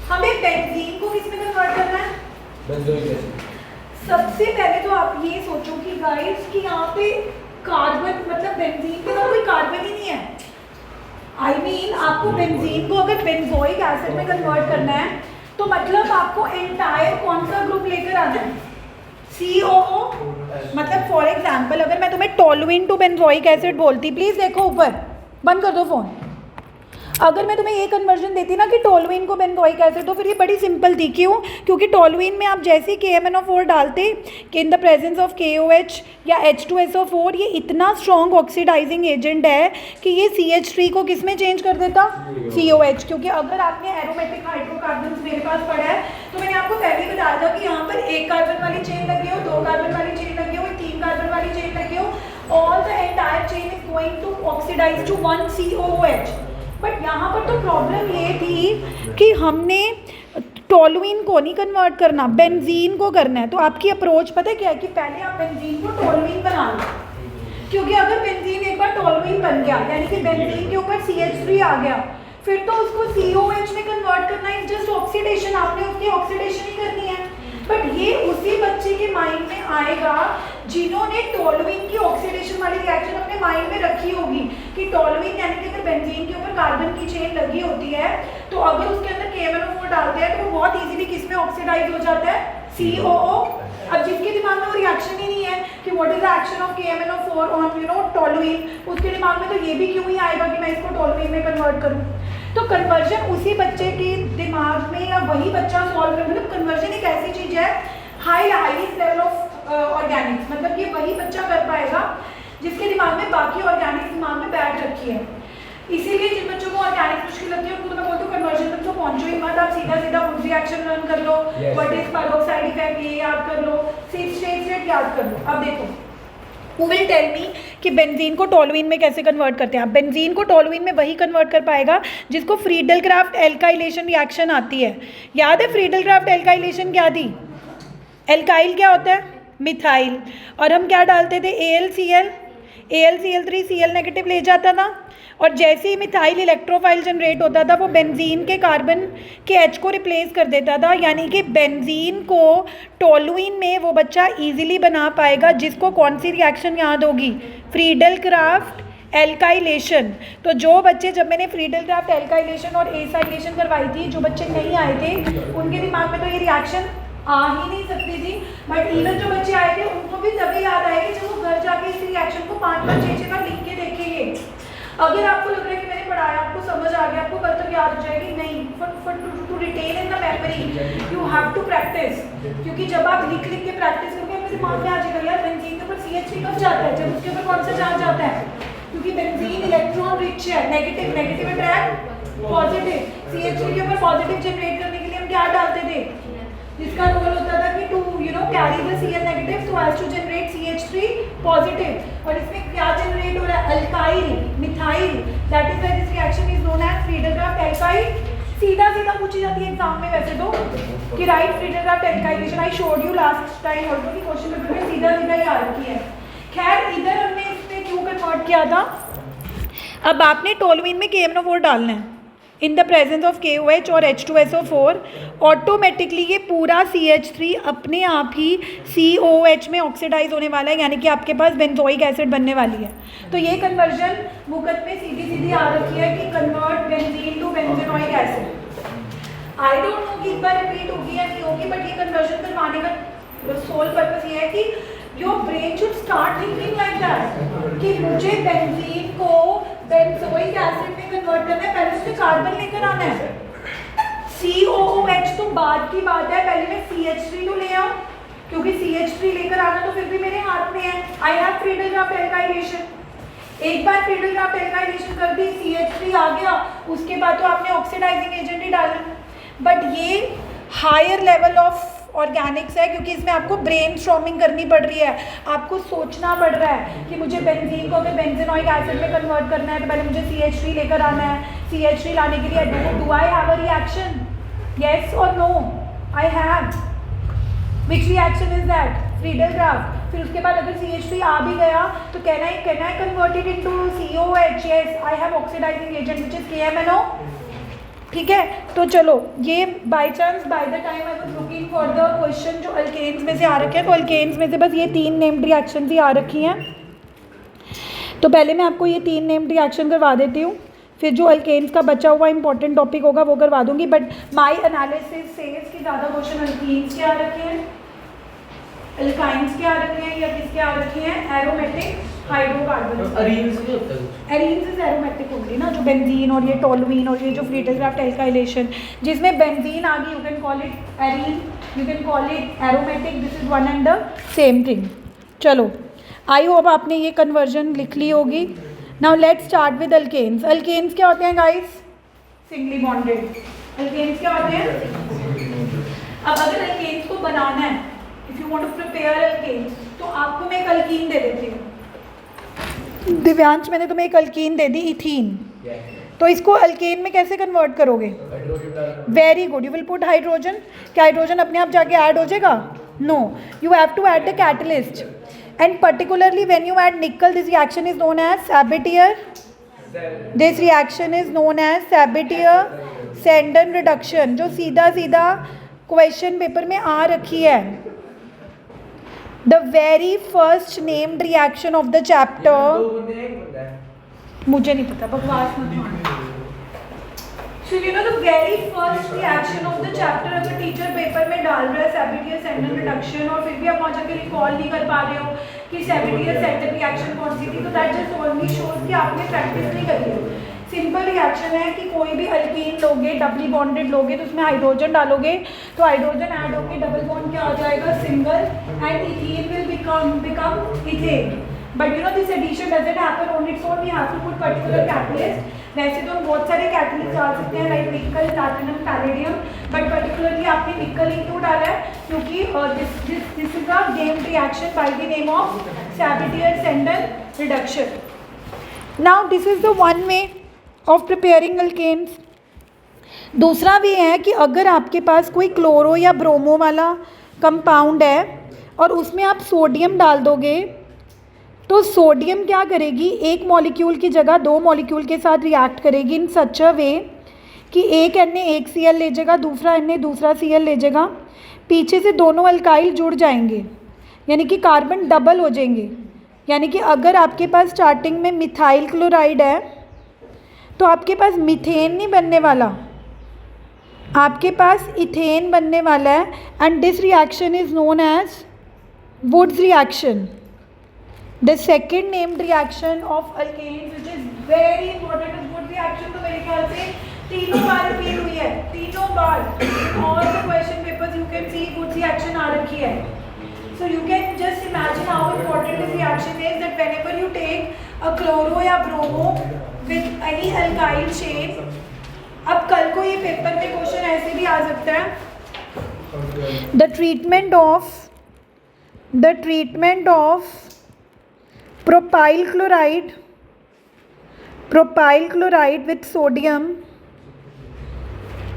हमें बेंजीन को किस में कन्वर्ट करना है? सबसे पहले तो आप ये सोचो कि गाइस कि यहाँ पे कार्बन, मतलब बेंजीन के साथ कोई कार्बन ही नहीं है। आई मीन आपको बेंजीन को अगर बेंजोइक एसिड में कन्वर्ट करना है तो मतलब आपको एंटायर कौन सा ग्रुप लेकर आना है? COO। मतलब फॉर एग्जांपल अगर मैं तुम्हें टोलुइन टू बेंजोइक एसिड बोलती, प्लीज़ देखो ऊपर, बंद कर दो फ़ोन। अगर मैं तुम्हें ये कन्वर्जन देती ना कि टोलुइन को बेंजोइक एसिड, तो फिर ये बड़ी सिंपल थी। क्यों? क्योंकि टोलुइन में आप जैसे ही KMnO4 डालते कि इन द प्रेजेंस ऑफ KOH या H2SO4, ये इतना स्ट्रॉन्ग ऑक्सीडाइजिंग एजेंट है कि ये CH3 को किस में चेंज कर देता? COH। क्योंकि अगर आपने एरोमेटिक हाइड्रोकार्बन मेरे पास पढ़ा है तो मैंने आपको पहले ही बताया था कि यहाँ पर 1 कार्बन वाली चेन लगी हो, 2 कार्बन वाली चेन लगी हो, 3 कार्बन वाली चेन लगी हो, all the entire chain is going to oxidize to 1 COOH। But यहाँ पर तो प्रॉब्लम ये थी कि हमने टोलुइन को नहीं कन्वर्ट करना, बेंजीन को करना है। तो आपकी अप्रोच पता है क्या है कि पहले आप बेंजीन को टोलुइन बना लो, क्योंकि अगर बेंजीन एक बार टोलुइन बन गया यानी कि बेंजीन के ऊपर CH3 आ गया, फिर तो उसको COH में कन्वर्ट करना है, जस्ट ऑक्सीडेशन, आपने उसकी ऑक्सीडेशन ही करनी है। बट ये उसी बच्चे के माइंड में आएगा जिन्होंने टोलुइन की ऑक्सीडेशन वाली रिएक्शन अपने माइंड में रखी होगी कि टोलुइन यानी कि अगर बेंजीन के ऊपर कार्बन की चेन लगी होती है तो अगर उसके अंदर KMnO4 डालते हैं तो वो बहुत इजीली किस में ऑक्सीडाइज हो जाता है, COO। अब जिसके दिमाग में वो रिएक्शन ही नहीं है कि what is the action of KMnO4 on toluene, उसके दिमाग में तो ये भी क्यों ही आएगा कि मैं इसको टोलुइन में कन्वर्ट करूँ। तो कन्वर्जन उसी बच्चे के दिमाग में या वही बच्चा सॉल्व कर, मतलब कन्वर्जन एक ऐसी चीज़ है हाईएस्ट लेवल ऑफ ऑर्गेनिक्स, मतलब कि वही बच्चा कर पाएगा जिसके दिमाग में बाकी ऑर्गेनिक्स दिमाग में बैठ रखी है। इसीलिए जिन बच्चों को ऑर्गेनिक मुश्किल लगती है उनको तो मैं बोलती हूँ कन्वर्जन तक तो पहुँचो ही मत, आप सीधा सीधा फूड रिएक्शन लर्न कर लो, व्हाट इज पेरोक्साइड इफेक्ट ये याद कर लो, स्टेट याद कर लो। अब देखो Who will tell me कि बेंजीन को टोलुइन में कैसे कन्वर्ट करते हैं। आप बेंजीन को टोलुइन में वही कन्वर्ट कर पाएगा जिसको फ्रीडल क्राफ्ट एल्काइलेशन रिएक्शन आती है। याद है फ्रीडल क्राफ्ट एल्काइलेशन क्या थी? एल्काइल क्या होता है? मिथाइल। और हम क्या डालते थे? AlCl3Cl नेगेटिव ले जाता था, और जैसे ही मिथाइल इलेक्ट्रोफाइल जनरेट होता था वो बेंजीन के कार्बन के H को रिप्लेस कर देता था, यानी कि बेंजीन को टोलुइन में वो बच्चा इजीली बना पाएगा जिसको कौन सी रिएक्शन याद होगी? Friedel Crafts alkylation. तो जो बच्चे, जब मैंने फ्रीडल क्राफ्ट एल्काइलेशन और एसाइलेशन करवाई थी, जो बच्चे नहीं आए थे उनके दिमाग में तो ये रिएक्शन आ ही नहीं सकती थी, बट इवन जो बच्चे आए थे उनको भी तभी याद आएगी जब वो घर जाके इस रिएक्शन को 5-5, 6-6 बार लिख के देखेंगे। अगर आपको लग रहा है कि मैंने पढ़ाया, आपको समझ आ गया, आपको कल तक याद हो जाएगी, नहीं, to retain in the memory you have to practice. क्योंकि जब आप लिख के प्रैक्टिस करोगे अपने दिमाग में आ जाएगा यार बेंजीन के ऊपर CH3 कब जाता है, जब उसके ऊपर कौन सा चार्ज आता है, क्योंकि बेंजीन इलेक्ट्रॉन रिच है, नेगेटिव अट्रैक्ट पॉजिटिव। CH3 के ऊपर पॉजिटिव जनरेट करने के लिए हम क्या डालते थे, जिसका रोल होता था कि to carry the Cl negative so as to generate CH3 positive. और इसमें क्या जनरेट हो रहा है? Alkyl, methyl, that is why this reaction is known as Friedel Crafts alkyl. सीधा पूछी जाती है एग्जाम में वैसे तो कि write Friedel Crafts alkylation. I showed you last time also कि क्वेश्चन पेपर में सीधा ही आ रखी है। खैर इधर हमने इसमें क्यों कन्वर्ट किया था, अब आपने टोलुइन में KMnO4 डालना है इन द प्रेजेंस ऑफ KOH और H2SO4, ऑटोमेटिकली ये पूरा CH3 अपने आप ही COH में ऑक्सीडाइज होने वाला है, यानी कि आपके पास बेंजोइक एसिड बनने वाली है। तो ये कन्वर्जन बुकत में सीधी आ रखी है कि convert benzene to benzoic acid. I don't know कि एक बार रिपीट होगी या नहीं होगी, बट ये कन्वर्जन करवाने का सोल पर्पस ये है कि your brain should start thinking like that कि मुझे बेंजीन को बेंजोइक एसिड में कन्वर्ट करना है, पहले उससे कार्बन लेकर आना है। COOH तो बाद की बात है, पहले मैं CH3 तो ले आऊं, क्योंकि CH3 लेकर आना तो फिर भी मेरे हाथ में है। I have Friedel Crafts alkylation, एक बार फ्रीडल क्राफ्ट एल्काइलेशन कर दी, CH3 आ गया, उसके बाद तो आपने ऑक्सीडाइजिंग एजेंट ही डालना। बट ये हायर लेवल ऑफ ऑर्गेनिक्स है, क्योंकि इसमें आपको ब्रेन स्टॉर्मिंग करनी पड़ रही है, आपको सोचना पड़ रहा है कि मुझे बेंजीन को अगर बेंजेनोइक एसिड में कन्वर्ट करना है तो पहले मुझे CH3 लेकर आना है। CH3 लाने के लिए do I have a reaction, yes और no? I have. Which reaction is that? Friedel Craft. फिर उसके बाद अगर CH3 आ भी गया तो can I convert it into COH? Yes, I have oxidizing agent which is KMnO। ठीक है, तो चलो ये by chance by the time I was looking for the question जो अल्केन्स में से आ रखे हैं, तो अल्केन्स में से बस ये 3 नेम्ड रिएक्शन ही आ रखी हैं। तो पहले मैं आपको ये 3 नेम्ड रिएक्शन करवा देती हूँ, फिर जो अल्केन्स का बचा हुआ इंपॉर्टेंट टॉपिक होगा वो करवा दूंगी। बट माय एनालिसिस सेज कि ज़्यादा क्वेश्चन अल्कीन्स के आ रखे हैं, अल्काइंस के आ रखे हैं, या किसके आ रखे हैं? Aromatic hydrocarbon. अरीन्स भी होता है कुछ? एरीन्स इज एरोमेटिक होंगी ना, जो बेंजीन और ये टोलुइन और ये जो फ्रीडल क्राफ्ट एल्काइलेशन, जिसमें बेंजीन आ गई, you can call it arene, you can call it aromatic, this is one and the same thing. चलो, आई होप आपने ये कन्वर्जन लिख ली होगी। Now let's start with alkanes. Alkanes क्या होते हैं गाइस? Singly bonded. अल्केन्स क्या होते हैं? अब अगर अल्केन्स को बनाना है, if you want to prepare alkanes, तो आपको मैं एक अल्कीन दे देती हूँ। दिव्यांश, मैंने तुम्हें एक अल्कीन दे दी, इथीन। तो इसको अल्केन में कैसे कन्वर्ट करोगे? Very good, you will put hydrogen. क्या हाइड्रोजन अपने आप जाके ऐड हो जाएगा? No, you have to add the catalyst. And particularly when you add nickel, this reaction is known as Sabatier. This reaction is known as Sabatier Senderens reduction, जो सीधा सीधा question paper में आ रखी है. The very first named reaction of the chapter, मुझे नहीं पता, बकवास मत मारो. So you know the very first reaction of the chapter अगर टीचर पेपर में डाल रहा है सैबिटियर-सेंडन रिडक्शन और फिर भी आप वहाँ जाके रिकॉल नहीं कर पा रहे हो कि सैबिटियर-सेंडन रिएक्शन कौन सी थी, तो दैट जस्ट ओनली शोज कि आपने प्रैक्टिस नहीं करी है. सिंपल रिएक्शन है कि कोई भी अल्कीन लोगे, डबली बॉन्डेड लोगे, तो उसमें हाइड्रोजन डालोगे तो हाइड्रोजन ऐड होके डबल बॉन्ड क्या हो जाएगा? Single. And ethane will become ethane. But you know this addition doesn't happen on its own, we have to put particular catalyst. वैसे तो हम बहुत सारे कैटलिस्ट डाल सकते हैं लाइक निकल, प्लैटिनम, पैलेडियम, बट पर्टिकुलरली आपने निकल ही क्यों डाला है? क्योंकि this is a named reaction by the name of Sabatier Senderens reduction. Now this is the one way of preparing alkanes. दूसरा भी है कि अगर आपके पास कोई क्लोरो या ब्रोमो वाला कंपाउंड है और उसमें आप सोडियम डाल दोगे, तो सोडियम क्या करेगी? एक मॉलिक्यूल की जगह दो मॉलिक्यूल के साथ रिएक्ट करेगी इन सच अ वे कि एक Na एक Cl ले जाएगा, दूसरा Na दूसरा Cl ले जाएगा, पीछे से दोनों अल्काइल जुड़ जाएंगे, यानी कि कार्बन डबल हो जाएंगे. यानी कि अगर आपके पास स्टार्टिंग में मिथाइल क्लोराइड है तो आपके पास मीथेन नहीं बनने वाला, आपके पास इथेन बनने वाला है. And this reaction is known as Wurtz reaction. The second named reaction of alkanes which is very important is Wood reaction. तो मेरे ख्याल से तीनों बार रिपीट हुई है, तीनों बार. All the question papers you can see Wood reaction आ रखी है. So you can just imagine how important this reaction is, that whenever you take a chloro या bromo with any alkyl chain, अब कल को ये पेपर में question ऐसे भी आ सकता है. The treatment of propyl chloride with sodium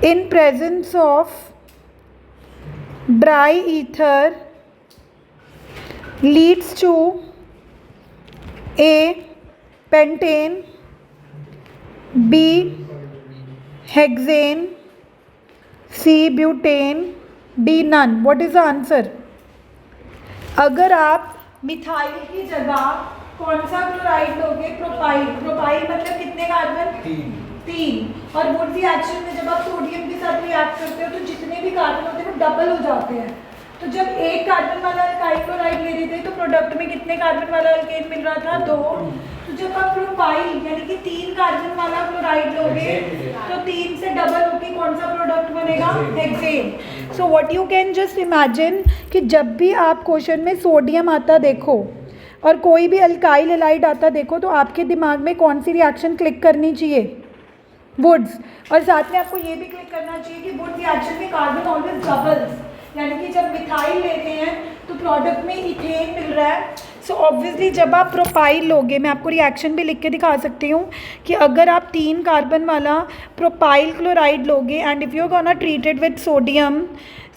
in presence of dry ether leads to A. pentane, B. hexane, C. butane, D. none. What is the answer? अगर आप मिथाइल की जगह कौन सा क्लोराइड लोगे? प्रोपाइल. प्रोपाइल मतलब कितने कार्बन? 3. और वुड रिएक्शन में जब आप सोडियम के साथ रिएक्ट करते हो तो जितने भी कार्बन होते हैं वो डबल हो जाते हैं. तो जब एक कार्बन वाला अल्काइल क्लोराइड ले रहे थे तो प्रोडक्ट में कितने कार्बन वाला अल्केन मिल रहा था? 2. तो जब आप प्रोपाइल यानी कि 3 कार्बन वाला क्लोराइड लोगे तो 3 से डबल होके कौन सा प्रोडक्ट बनेगा? Hexane. So what you can just imagine कि जब भी आप क्वेश्चन में सोडियम आता देखो और कोई भी अल्काइल हैलाइड आता देखो तो आपके दिमाग में कौन सी रिएक्शन क्लिक करनी चाहिए? वुड्स. और साथ में आपको ये भी क्लिक करना चाहिए कि वुड रिएक्शन में कार्बन ऑलवेज डबल्स, यानी कि जब मिथाइल लेते हैं तो प्रोडक्ट में इथेन मिल रहा है. सो ऑब्वियसली जब आप प्रोपाइल लोगे, मैं आपको रिएक्शन भी लिख के दिखा सकती हूँ कि अगर आप 3 कार्बन वाला प्रोपाइल क्लोराइड लोगे and if you are gonna treated with sodium,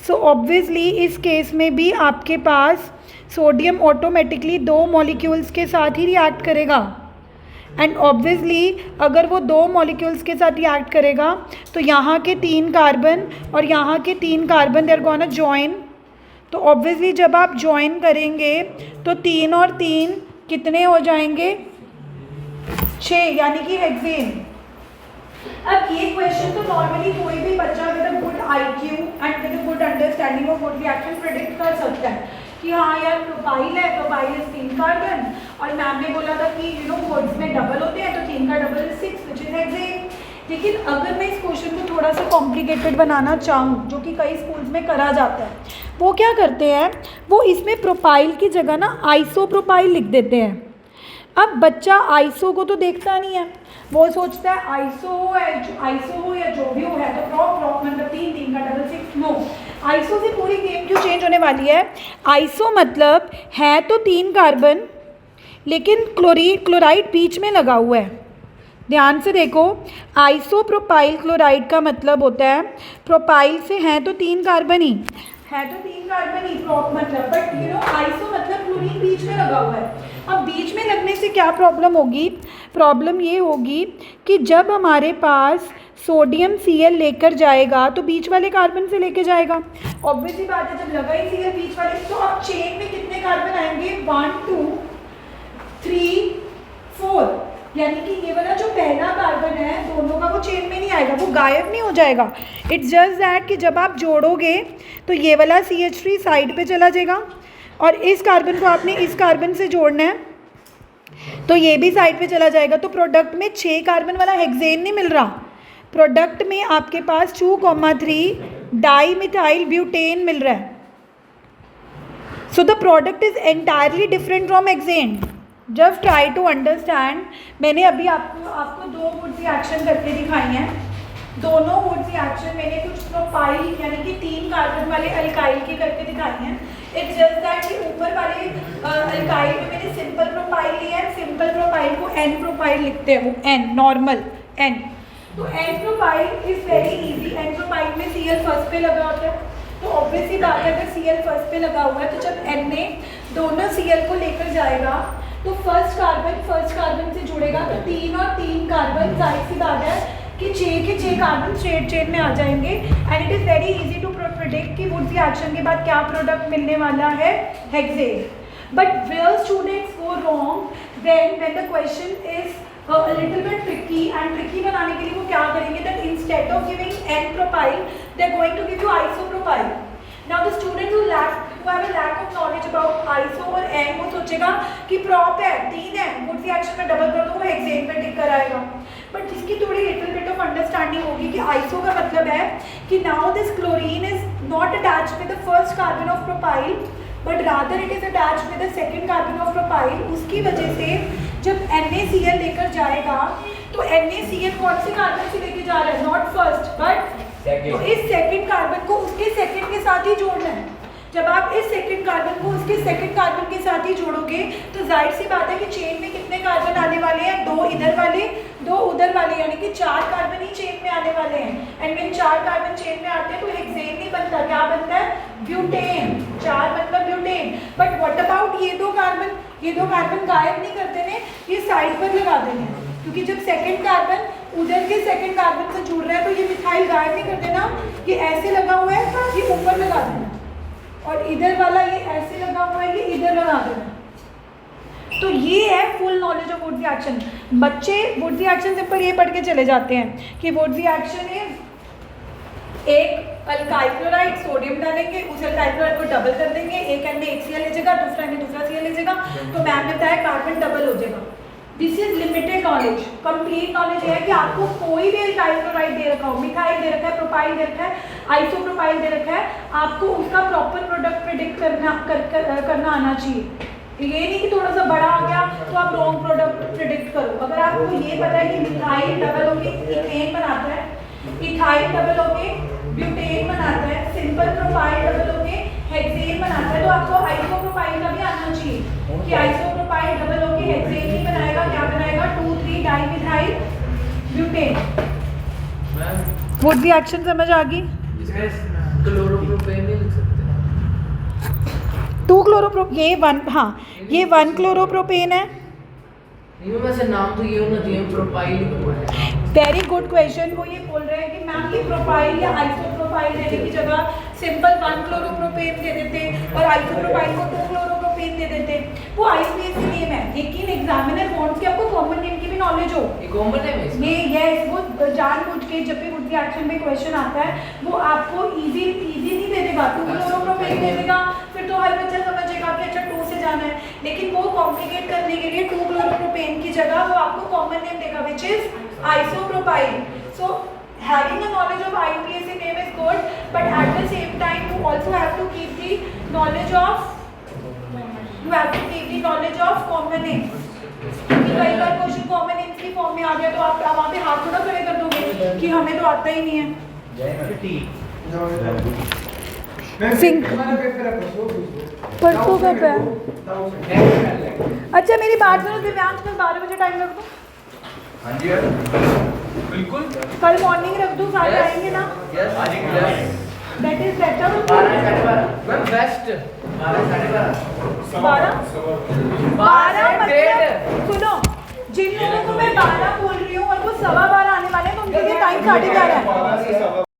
so obviously इस केस में भी आपके पास सोडियम ऑटोमेटिकली 2 मॉलिक्यूल्स के साथ ही रिएक्ट करेगा. एंड ऑब्वियसली अगर वो 2 मॉलिक्यूल्स के साथ रिएक्ट करेगा तो यहाँ के 3 कार्बन और यहाँ के 3 carbon they are gonna join. तो ऑब्वियसली जब आप जॉइन करेंगे तो 3 और 3 कितने हो जाएंगे? 6, यानी कि हेक्सेन. अब ये क्वेश्चन तो नॉर्मली कोई भी बच्चा with a good IQ and with a good understanding of would reaction predict कर सकता है कि हाँ यार प्रोपाइल है, प्रोपाइल इज 3 कार्बन और मैम ने बोला था कि यू नो वुड्स में डबल होते हैं तो 3 का डबल 6 विच इज हेक्सेन. लेकिन अगर मैं इस क्वेश्चन को थोड़ा सा कॉम्प्लिकेटेड बनाना चाहूँ, जो कि कई स्कूल्स में करा जाता है, वो क्या करते हैं, वो इसमें प्रोपाइल की जगह ना आइसोप्रोपाइल लिख देते हैं. अब बच्चा आइसो को तो देखता नहीं है, वो सोचता है आइसो हो या जो भी हो है तो प्रॉप मतलब 3 का डबल 6. नो, आइसो से पूरी गेम क्यों चेंज होने वाली है? आइसो मतलब है तो 3 कार्बन लेकिन क्लोराइड बीच में लगा हुआ है, ध्यान से देखो, आइसोप्रोपाइल क्लोराइड का मतलब होता है प्रोपाइल से हैं तो 3 कार्बन ही प्रोप मतलब, बट यू नो आइसो मतलब क्लोरीन बीच में लगा हुआ है। अब बीच में लगने से क्या प्रॉब्लम होगी? प्रॉब्लम ये होगी कि जब हमारे पास सोडियम Cl लेकर जाएगा तो बीच वाले कार्बन से लेके जाएगा। ऑब्वियसली बात है, जब लगा ही Cl बीच वाले, तो अब चेन में कितने कार्बन आएंगे? 1 2 3 4, यानी कि ये वाला जो पहला कार्बन है दोनों का वो चेन में नहीं आएगा, वो गायब नहीं हो जाएगा। इट्स जस्ट दैट कि जब आप जोड़ोगे तो ये वाला CH3 साइड पे चला जाएगा और इस कार्बन को आपने इस कार्बन से जोड़ना है तो ये भी साइड पे चला जाएगा। तो प्रोडक्ट में 6 कार्बन वाला हेक्सेन नहीं मिल रहा, प्रोडक्ट में आपके पास 2,3 डाईमिथाइल ब्यूटेन मिल रहा है। So the product is entirely different from hexane. Just try to understand. मैंने अभी आपको 2 वुड रिएक्शन करके दिखाई हैं। दोनों वुड रिएक्शन मैंने कुछ प्रोपाइल यानी कि 3 कार्बन वाले अल्काइल की करके दिखाई हैं। इट्स जस्ट दैट कि ऊपर वाले अल्काइल में मैंने सिंपल प्रोपाइल लिया है। सिंपल प्रोपाइल को N प्रोपाइल लिखते हैं, वो N नॉर्मल N। तो N propyl is very easy. N propyl में Cl फर्स्ट पे लगा होता है, तो ऑब्वियसली बात है अगर Cl फर्स्ट पे लगा हुआ है तो जब N ने दोनों Cl को लेकर जाएगा तो फर्स्ट कार्बन से जुड़ेगा तो 3 और 3 कार्बन, जाहिर सी बात है कि 6 के 6 कार्बन स्ट्रेट चेन में आ जाएंगे। And it is very easy to predict कि वुड रिएक्शन के बाद क्या प्रोडक्ट मिलने वाला है? Hexane. But where students go wrong when the question is a little bit tricky, and tricky बनाने के लिए वो क्या करेंगे? that instead of giving N propyl they are going to give you isopropyl. Now the student who have a lack of knowledge about iso और N वो सोचेगा कि prop है 3 है, वुड रिएक्शन में डबल कर दो वो हेक्सेन पे टिक कर आएगा। बट जिसकी थोड़ी लिटिल बिट ऑफ अंडरस्टैंडिंग होगी कि आइसो का मतलब है कि now this chlorine is not attached with the first carbon of propyl but rather it is attached with the second carbon of propyl। उसकी वजह से जब NaCl लेकर जाएगा तो NaCl कौन से कार्बन से लेके जा रहा है? नॉट फर्स्ट बट तो इस सेकंड कार्बन को उसके सेकंड के साथ ही जोड़ना है। जब आप इस सेकंड कार्बन को उसके सेकंड कार्बन के साथ ही जोड़ोगे तो जाहिर सी बात है कि चेन में कितने कार्बन आने वाले हैं? 2 इधर वाले 2 उधर वाले, यानी कि 4 कार्बन ही चेन में आने वाले हैं। एंड व्हेन 4 कार्बन चेन में आते हैं तो हेक्सेन नहीं बनता, क्या बनता है? ब्यूटेन। 4 मतलब ब्यूटेन। बट व्हाट अबाउट ये 2 कार्बन? ये 2 कार्बन गायब नहीं कर देने, ये साइड पर लगा देने, क्योंकि जब सेकंड कार्बन उधर के सेकंड कार्बन से जुड़ रहा है तो ये मिथाइल गायब नहीं कर देना, ये ऐसे लगा हुआ है, ये ऊपर लगा देना, और इधर वाला ये ऐसे लगा हुआ है, ये इधर लगा देना। तो ये है full knowledge of would reaction. बच्चे वुड रिएक्शन सिंपल ये पढ़ के चले जाते हैं कि वुड रिएक्शन इज एक अल्काइल क्लोराइड सोडियम डालेंगे, उस अल्काइल क्लोराइड को डबल कर देंगे, एक एन में एक Cl ले जाएगा, दूसरा ने दूसरा Cl ले जाएगा, तो मैम ने बताया कार्बन डबल हो जाएगा। This is limited knowledge. Complete knowledge है कि आपको कोई भी अल्काइल क्लोराइड दे रखा हो, मिथाइल दे रखा है, प्रोपाइल दे रखा है, आइसोप्रोपाइल दे रखा है, आपको उसका प्रॉपर प्रोडक्ट प्रेडिक्ट करना आना चाहिए। ये नहीं कि थोड़ा सा बड़ा आ गया तो आप रॉन्ग प्रोडक्ट प्रेडिक्ट करो। अगर आपको ये पता है कि मिथाइल डबल होके इथेन बनाता है, इथाइल डबल होके ब्यूटेन बनाता है, सिंपल प्रोपाइल डबल होके हेक्सेन बनाता है, तो आपको आइसोप्रोपाइल का भी आना चाहिए कि आइसोप्रोपाइल डबल होके हेक्सेन नहीं बनाएगा, क्या बनाएगा? 2,3 डाईमिथाइल ब्यूटेन। वुड रिएक्शन समझ आ गई? क्लोरोप्रोपेन नहीं लिख सकते? 2 क्लोरोप्रो ये 1 हाँ ये 1 क्लोरोप्रोपेन है। नहीं वैसे नाम तो ये होना चाहिए, प्रोपाइल ही तो है। Very good question. वो ये बोल रहे हैं कि मैम ये प्रोपाइल या आइसोप्रोपाइल देने की जगह सिंपल 1 क्लोरोप्रोपेन दे देते और आइसोप्रोपाइल को 2 क्लोरोप्रोपेन दे देते। वो IUPAC नेम है, लेकिन एग्जामिनर वांट्स कि आपको कॉमन नेम की भी नॉलेज हो। ये कॉमन नेम है ये यस, वो जानबूझ के जब भी वुड रिएक्शन में क्वेश्चन आता है वो आपको इजी नहीं दे देगा, 2 क्लोरोप्रोपेन दे देगा, फिर तो हर बच्चा समझेगा कि अच्छा 2 से जाना है। लेकिन वो कॉम्प्लिकेट करने के लिए 2 क्लोरोप्रोपेन की जगह वो आपको कॉमन नेम देगा which is isopropyl. So having a knowledge of IUPAC name is good, but at the same time you also have to keep the knowledge of common names. कई बार question common names की form में आ गया तो आप वहाँ पे हाथ थोड़ा खड़े कर दोगे कि हमें तो आता ही नहीं है। सिंक परसों कब है? अच्छा मेरी बात सुनो, दिव्यांश कल 12 बजे टाइम रख दो। हाँ जी यार बिल्कुल कल मॉर्निंग रख दूँ, सारे आएंगे ना? That is better. 12 ma'am best 12 मतलब सुनो, जिन लोगों को मैं 12 बोल रही हूँ और वो 12:15 आने वाले हैं तो उनके लिए टाइम 11:30 है।